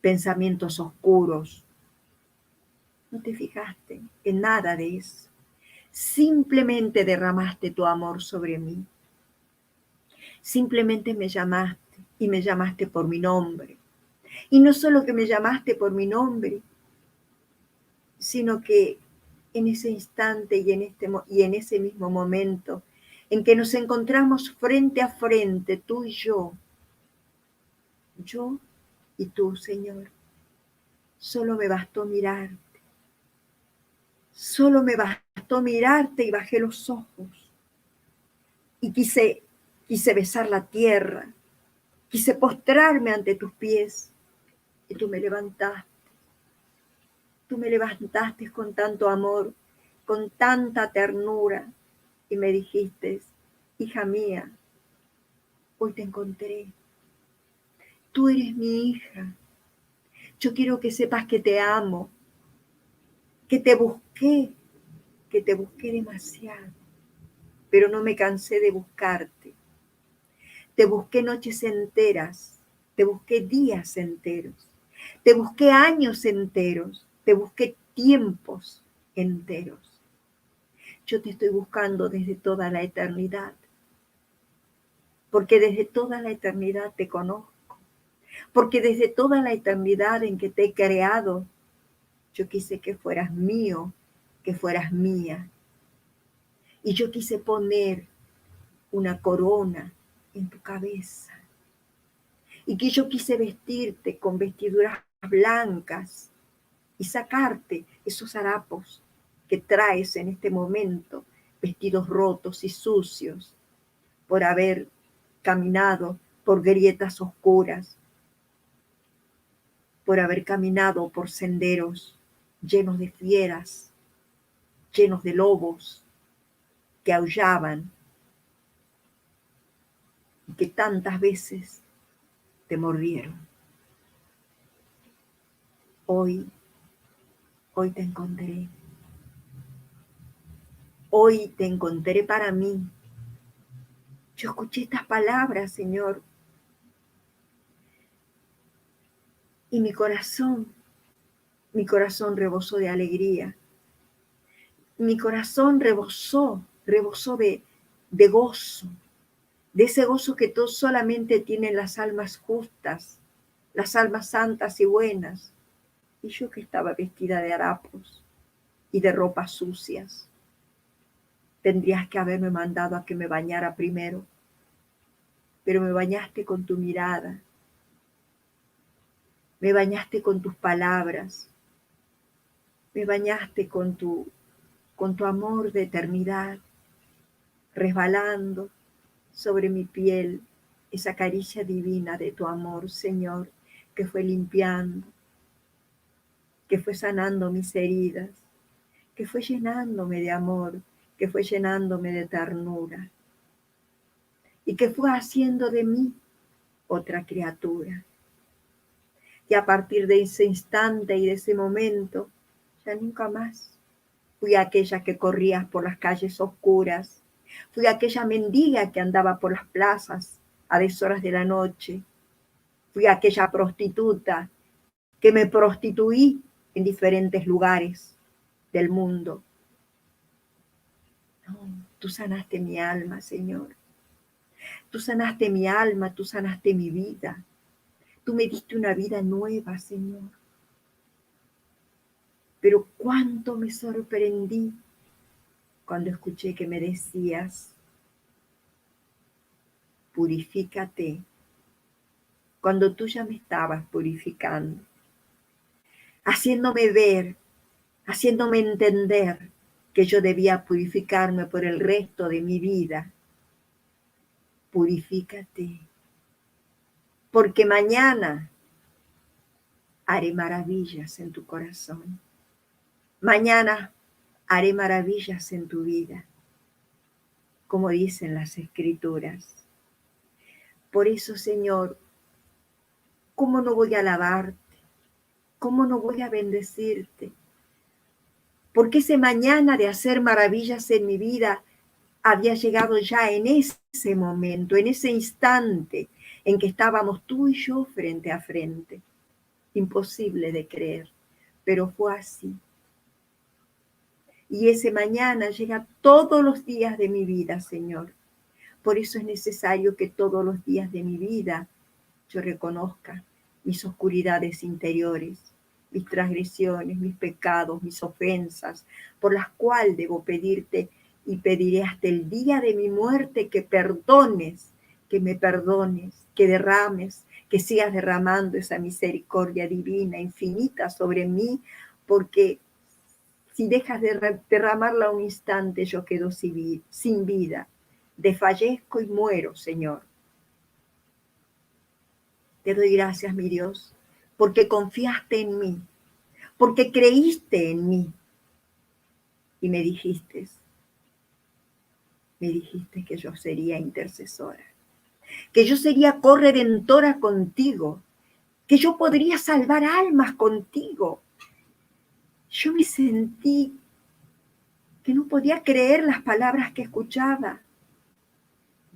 pensamientos oscuros. No te fijaste en nada de eso. Simplemente derramaste tu amor sobre mí. Simplemente me llamaste y me llamaste por mi nombre. Y no solo que me llamaste por mi nombre, sino que en ese instante y en ese mismo momento en que nos encontramos frente a frente, tú y yo y tú, Señor, solo me bastó mirarte. Solo me bastó mirarte y bajé los ojos. Y quise besar la tierra. Quise postrarme ante tus pies. Y tú me levantaste. Tú me levantaste con tanto amor, con tanta ternura. Y me dijiste, hija mía, hoy te encontré. Tú eres mi hija. Yo quiero que sepas que te amo, que te busqué demasiado, pero no me cansé de buscarte. Te busqué noches enteras, te busqué días enteros, Te busqué años enteros, te busqué tiempos enteros. Yo te estoy buscando desde toda la eternidad, porque desde toda la eternidad te conozco, porque desde toda la eternidad en que te he creado, yo quise que fueras mío, que fueras mía. Y yo quise poner una corona en tu cabeza. Y que yo quise vestirte con vestiduras blancas y sacarte esos harapos que traes en este momento, vestidos rotos y sucios, por haber caminado por grietas oscuras, por haber caminado por senderos llenos de fieras, llenos de lobos que aullaban y que tantas veces te mordieron. Hoy te encontré. Hoy te encontré para mí. Yo escuché estas palabras, Señor, y mi corazón rebosó de alegría. Mi corazón rebosó de gozo, de ese gozo que solamente tienen las almas justas, las almas santas y buenas. Y yo que estaba vestida de harapos y de ropas sucias, tendrías que haberme mandado a que me bañara primero, pero me bañaste con tu mirada, me bañaste con tus palabras, me bañaste con tu amor de eternidad, resbalando sobre mi piel esa caricia divina de tu amor, Señor, que fue limpiando, que fue sanando mis heridas, que fue llenándome de amor, que fue llenándome de ternura y que fue haciendo de mí otra criatura. Y a partir de ese instante y de ese momento, ya nunca más fui aquella que corría por las calles oscuras, fui aquella mendiga que andaba por las plazas a deshoras de la noche, fui aquella prostituta que me prostituí en diferentes lugares del mundo. No, tú sanaste mi alma, Señor. Tú sanaste mi alma, tú sanaste mi vida. Tú me diste una vida nueva, Señor. Pero cuánto me sorprendí cuando escuché que me decías, purifícate, cuando tú ya me estabas purificando, haciéndome ver, haciéndome entender que yo debía purificarme por el resto de mi vida. Purifícate, porque mañana haré maravillas en tu corazón. Mañana haré maravillas en tu vida, como dicen las Escrituras. Por eso, Señor, ¿cómo no voy a alabarte? ¿Cómo no voy a bendecirte? Porque ese mañana de hacer maravillas en mi vida había llegado ya en ese momento, en ese instante en que estábamos tú y yo frente a frente. Imposible de creer, pero fue así. Y ese mañana llega todos los días de mi vida, Señor. Por eso es necesario que todos los días de mi vida yo reconozca mis oscuridades interiores, mis transgresiones, mis pecados, mis ofensas, por las cuales debo pedirte y pediré hasta el día de mi muerte que perdones, que me perdones, que derrames, que sigas derramando esa misericordia divina, infinita sobre mí, porque si dejas de derramarla un instante, yo quedo sin vida, desfallezco y muero, Señor. Te doy gracias, mi Dios, porque confiaste en mí, porque creíste en mí y me dijiste que yo sería intercesora, que yo sería corredentora contigo, que yo podría salvar almas contigo. Yo me sentí que no podía creer las palabras que escuchaba.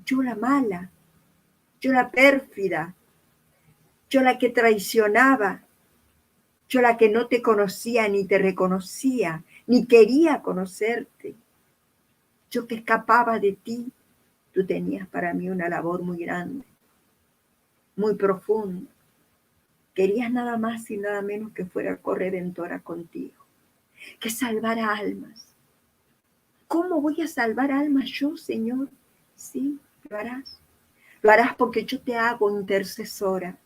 Yo la mala, yo la pérfida, yo la que traicionaba, Yo la que no te conocía ni te reconocía, ni quería conocerte. Yo que escapaba de ti, tú tenías para mí una labor muy grande, muy profunda. Querías nada más y nada menos que fuera corredentora contigo, que salvara almas. ¿Cómo voy a salvar almas yo, Señor? Sí, lo harás. Lo harás porque yo te hago intercesora.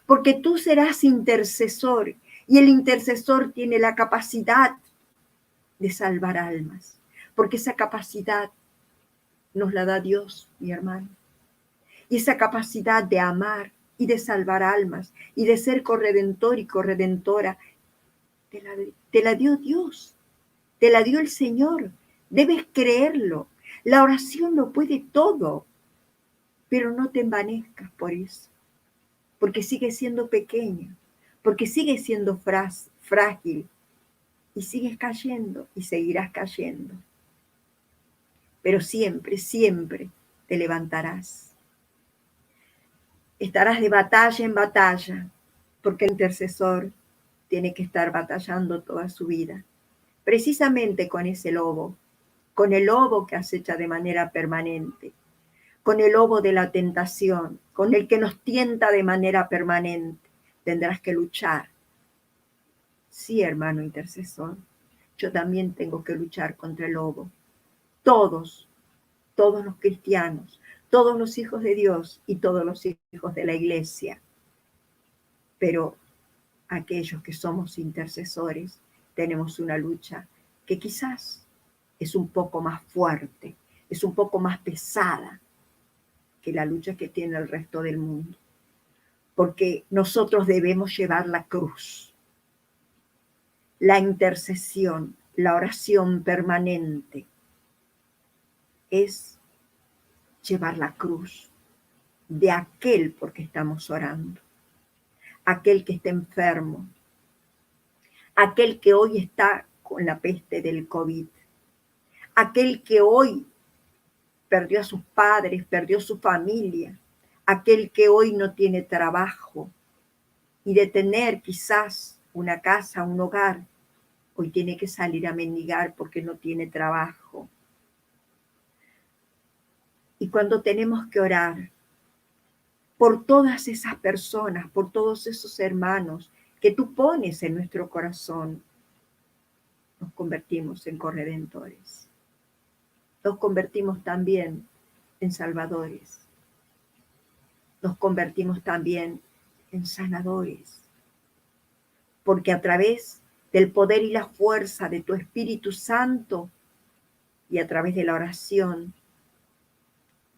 Porque tú serás intercesor y el intercesor tiene la capacidad de salvar almas. Porque esa capacidad nos la da Dios, mi hermano. Y esa capacidad de amar y de salvar almas y de ser corredentor y corredentora, te la dio Dios, te la dio el Señor. Debes creerlo. La oración lo puede todo, pero no te envanezcas por eso, porque sigue siendo pequeña, porque sigue siendo frágil y sigues cayendo y seguirás cayendo. Pero siempre, siempre te levantarás. Estarás de batalla en batalla, porque el intercesor tiene que estar batallando toda su vida, precisamente con ese lobo, con el lobo que acecha de manera permanente, con el lobo de la tentación, con el que nos tienta de manera permanente. Tendrás que luchar. Sí, hermano intercesor, yo también tengo que luchar contra el lobo. Todos los cristianos, todos los hijos de Dios y todos los hijos de la iglesia. Pero aquellos que somos intercesores tenemos una lucha que quizás es un poco más fuerte, es un poco más pesada que la lucha que tiene el resto del mundo. Porque nosotros debemos llevar la cruz, la intercesión, la oración permanente es llevar la cruz de aquel por que estamos orando, aquel que está enfermo, aquel que hoy está con la peste del COVID, aquel que hoy perdió a sus padres, perdió su familia, aquel que hoy no tiene trabajo y de tener quizás una casa, un hogar, hoy tiene que salir a mendigar porque no tiene trabajo. Y cuando tenemos que orar por todas esas personas, por todos esos hermanos que tú pones en nuestro corazón, nos convertimos en corredentores. Nos convertimos también en salvadores. Nos convertimos también en sanadores. Porque a través del poder y la fuerza de tu Espíritu Santo y a través de la oración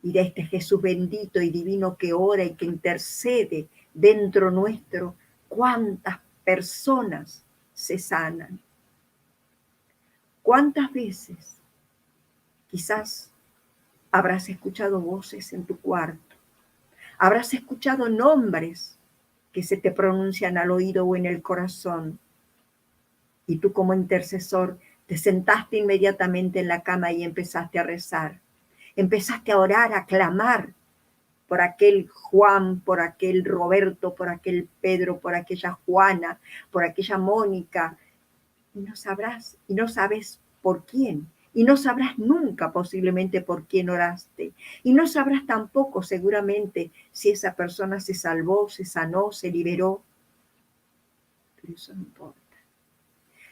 y de este Jesús bendito y divino que ora y que intercede dentro nuestro, cuántas personas se sanan. ¿Cuántas veces quizás habrás escuchado voces en tu cuarto? Habrás escuchado nombres que se te pronuncian al oído o en el corazón. Y tú como intercesor te sentaste inmediatamente en la cama y empezaste a rezar. Empezaste a orar, a clamar por aquel Juan, por aquel Roberto, por aquel Pedro, por aquella Juana, por aquella Mónica. Y no sabrás, y no sabes por quién. Y no sabrás nunca posiblemente por quién oraste. Y no sabrás tampoco seguramente si esa persona se salvó, se sanó, se liberó. Pero eso no importa.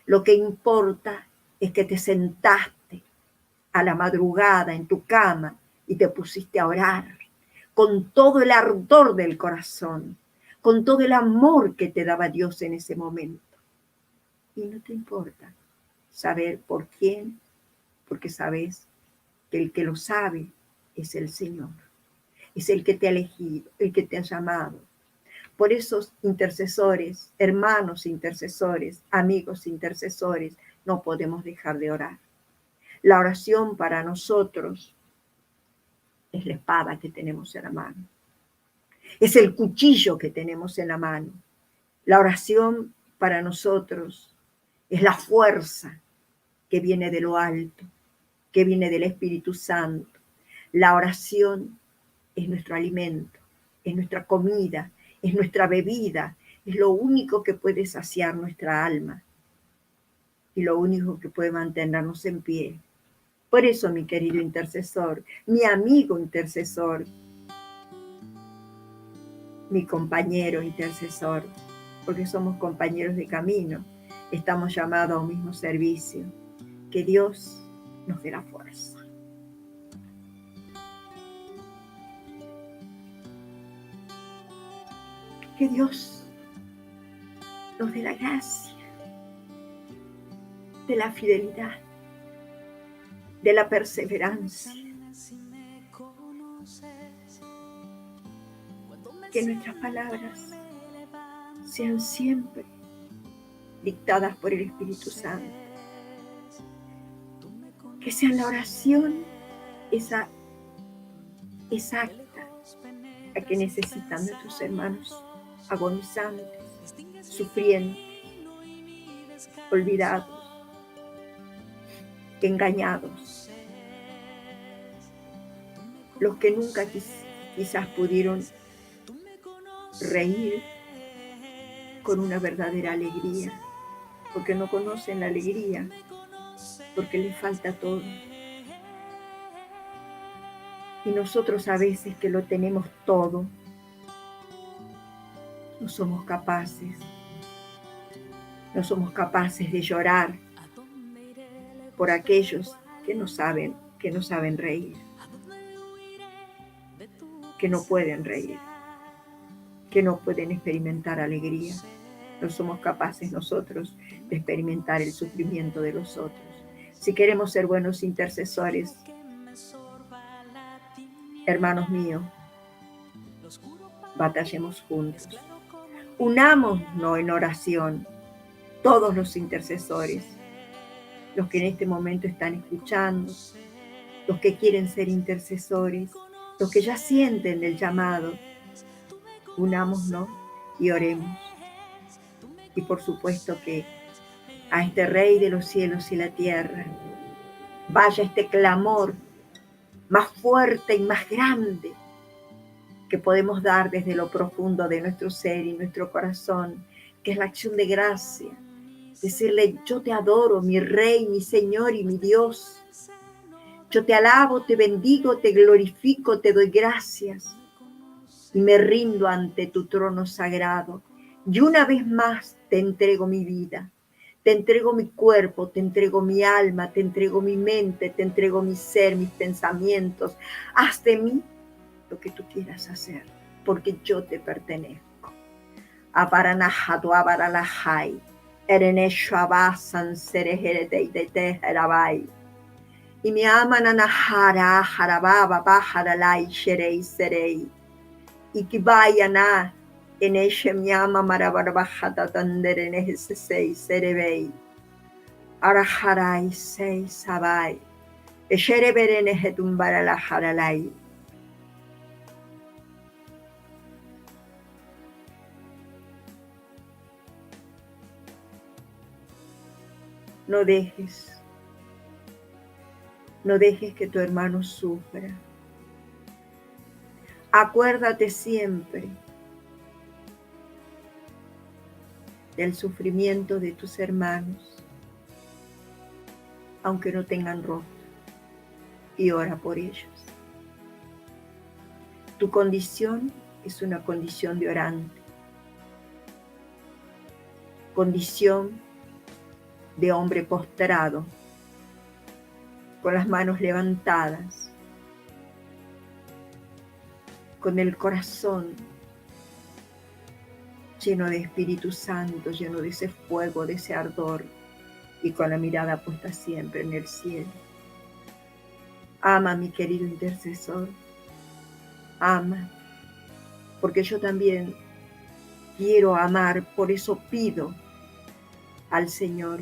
Lo que importa es que te sentaste a la madrugada en tu cama y te pusiste a orar con todo el ardor del corazón, con todo el amor que te daba Dios en ese momento. Y no te importa saber por quién, porque sabes que el que lo sabe es el Señor, es el que te ha elegido, el que te ha llamado. Por esos intercesores, hermanos intercesores, amigos intercesores, no podemos dejar de orar. La oración para nosotros es la espada que tenemos en la mano. Es el cuchillo que tenemos en la mano. La oración para nosotros es la fuerza que viene de lo alto, que viene del Espíritu Santo. La oración es nuestro alimento, es nuestra comida, es nuestra bebida, es lo único que puede saciar nuestra alma y lo único que puede mantenernos en pie. Por eso, mi querido intercesor, mi amigo intercesor, mi compañero intercesor, porque somos compañeros de camino, estamos llamados a un mismo servicio. Que Dios nos dé la fuerza. Que Dios nos dé la gracia de la fidelidad, de la perseverancia. Que nuestras palabras sean siempre dictadas por el Espíritu Santo. Que sea la oración esa exacta a que necesitan nuestros hermanos agonizantes, sufriendo, olvidados, engañados, los que nunca quizás pudieron reír con una verdadera alegría, porque no conocen la alegría, porque les falta todo. Y nosotros a veces que lo tenemos todo, no somos capaces de llorar por aquellos que no saben reír, que no pueden reír, que no pueden experimentar alegría. No somos capaces nosotros de experimentar el sufrimiento de los otros. Si queremos ser buenos intercesores, hermanos míos, batallemos juntos. Unámonos en oración, todos los intercesores, los que en este momento están escuchando, los que quieren ser intercesores, los que ya sienten el llamado. Unámonos y oremos. Y por supuesto que a este Rey de los cielos y la tierra vaya este clamor más fuerte y más grande que podemos dar desde lo profundo de nuestro ser y nuestro corazón, que es la acción de gracia. Decirle: yo te adoro, mi Rey, mi Señor y mi Dios. Yo te alabo, te bendigo, te glorifico, te doy gracias y me rindo ante tu trono sagrado. Y una vez más te entrego mi vida, te entrego mi cuerpo, te entrego mi alma, te entrego mi mente, te entrego mi ser, mis pensamientos. Haz de mí lo que tú quieras hacer, porque yo te pertenezco. Aparanajatu abaralajai, ereneshu abasan serejeretei herabai. Y mi ama nanajara jarababa bajaralai sherei serei. Y que vayan a en ese mi ama marabarabajata tanderenesei serebei. Arajarai sei sabai. Eshereberenejetumbaralajaralai. No dejes que tu hermano sufra. Acuérdate siempre del sufrimiento de tus hermanos, aunque no tengan rostro, y ora por ellos. Tu condición es una condición de orante, condición de hombre postrado, con las manos levantadas, con el corazón lleno de Espíritu Santo, lleno de ese fuego, de ese ardor, y con la mirada puesta siempre en el cielo. Ama, mi querido intercesor, ama, porque yo también quiero amar, por eso pido al Señor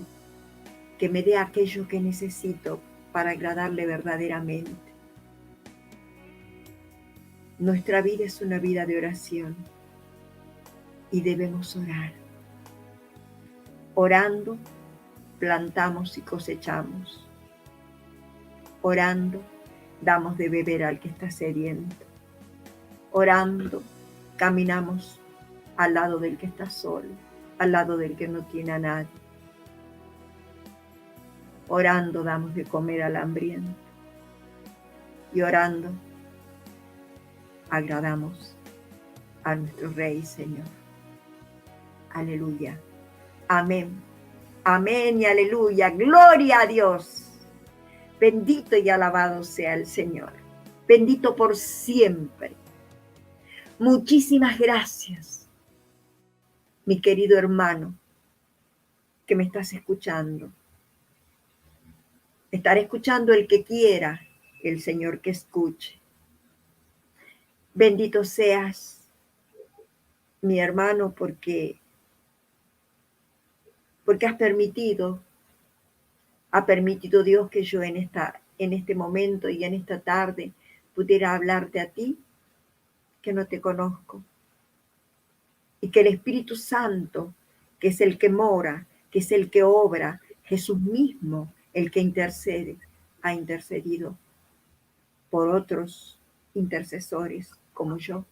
que me dé aquello que necesito para agradarle verdaderamente. Nuestra vida es una vida de oración y debemos orar. Orando, plantamos y cosechamos. Orando, damos de beber al que está sediento. Orando, caminamos al lado del que está solo, al lado del que no tiene a nadie. Orando damos de comer al hambriento y orando agradamos a nuestro Rey, Señor. Aleluya. Amén. Amén y aleluya. Gloria a Dios. Bendito y alabado sea el Señor. Bendito por siempre. Muchísimas gracias, mi querido hermano, que me estás escuchando. Estaré escuchando el que quiera, el Señor que escuche. Bendito seas, mi hermano, porque ha permitido Dios que yo en este momento y en esta tarde pudiera hablarte a ti, que no te conozco, y que el Espíritu Santo, que es el que mora, que es el que obra, Jesús mismo, el que intercede, ha intercedido por otros intercesores como yo,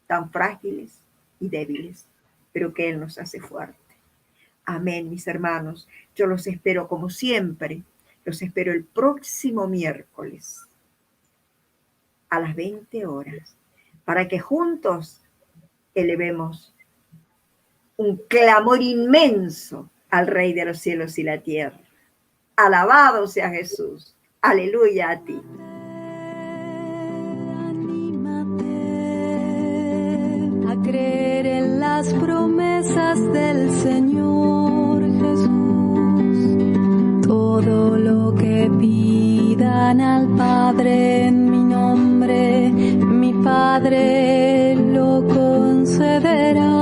tan frágiles y débiles, pero que Él nos hace fuertes. Amén, mis hermanos. Yo los espero como siempre. Los espero el próximo miércoles a las 20 horas para que juntos elevemos un clamor inmenso al Rey de los cielos y la tierra. Alabado sea Jesús. Aleluya a ti. Anímate a creer en las promesas del Señor Jesús. Todo lo que pidan al Padre en mi nombre, mi Padre lo concederá.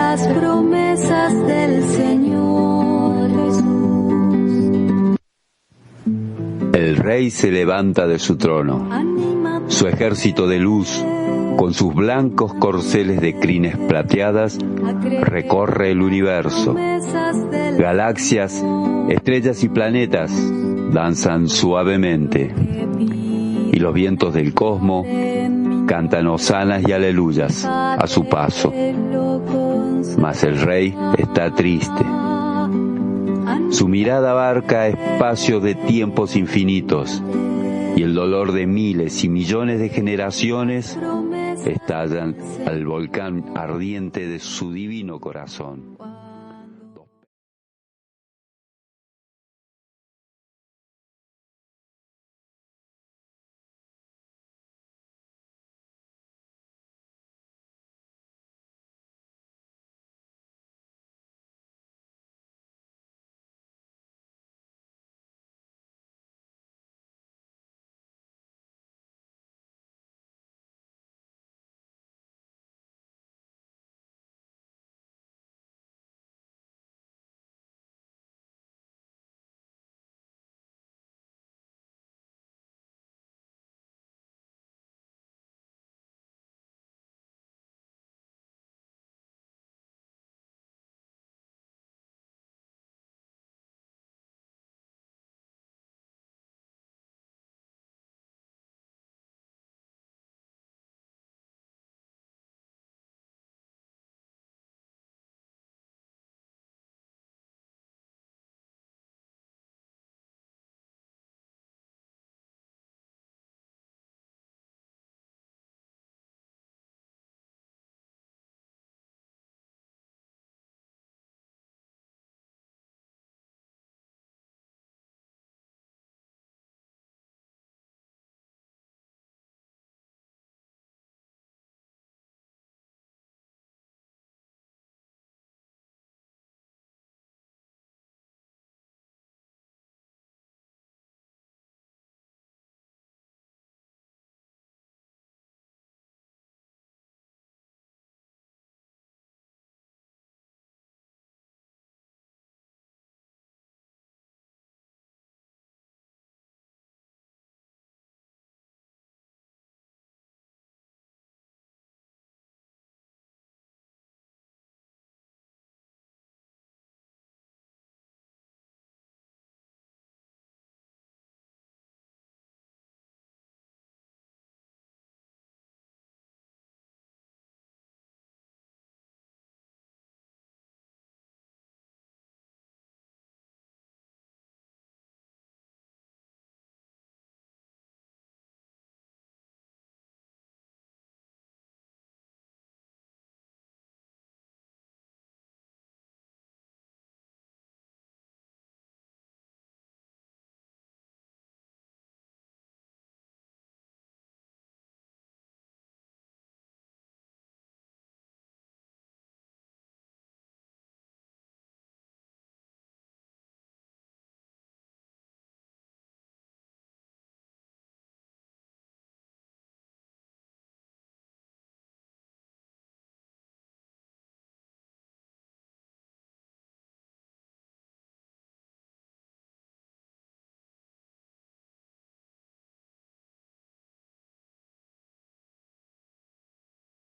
Las promesas del Señor Jesús. El Rey se levanta de su trono. Su ejército de luz, con sus blancos corceles de crines plateadas, recorre el universo. Galaxias, estrellas y planetas danzan suavemente. Y los vientos del cosmos cantan hosanas y aleluyas a su paso. Mas el Rey está triste. Su mirada abarca espacios de tiempos infinitos, y el dolor de miles y millones de generaciones estallan al volcán ardiente de su divino corazón.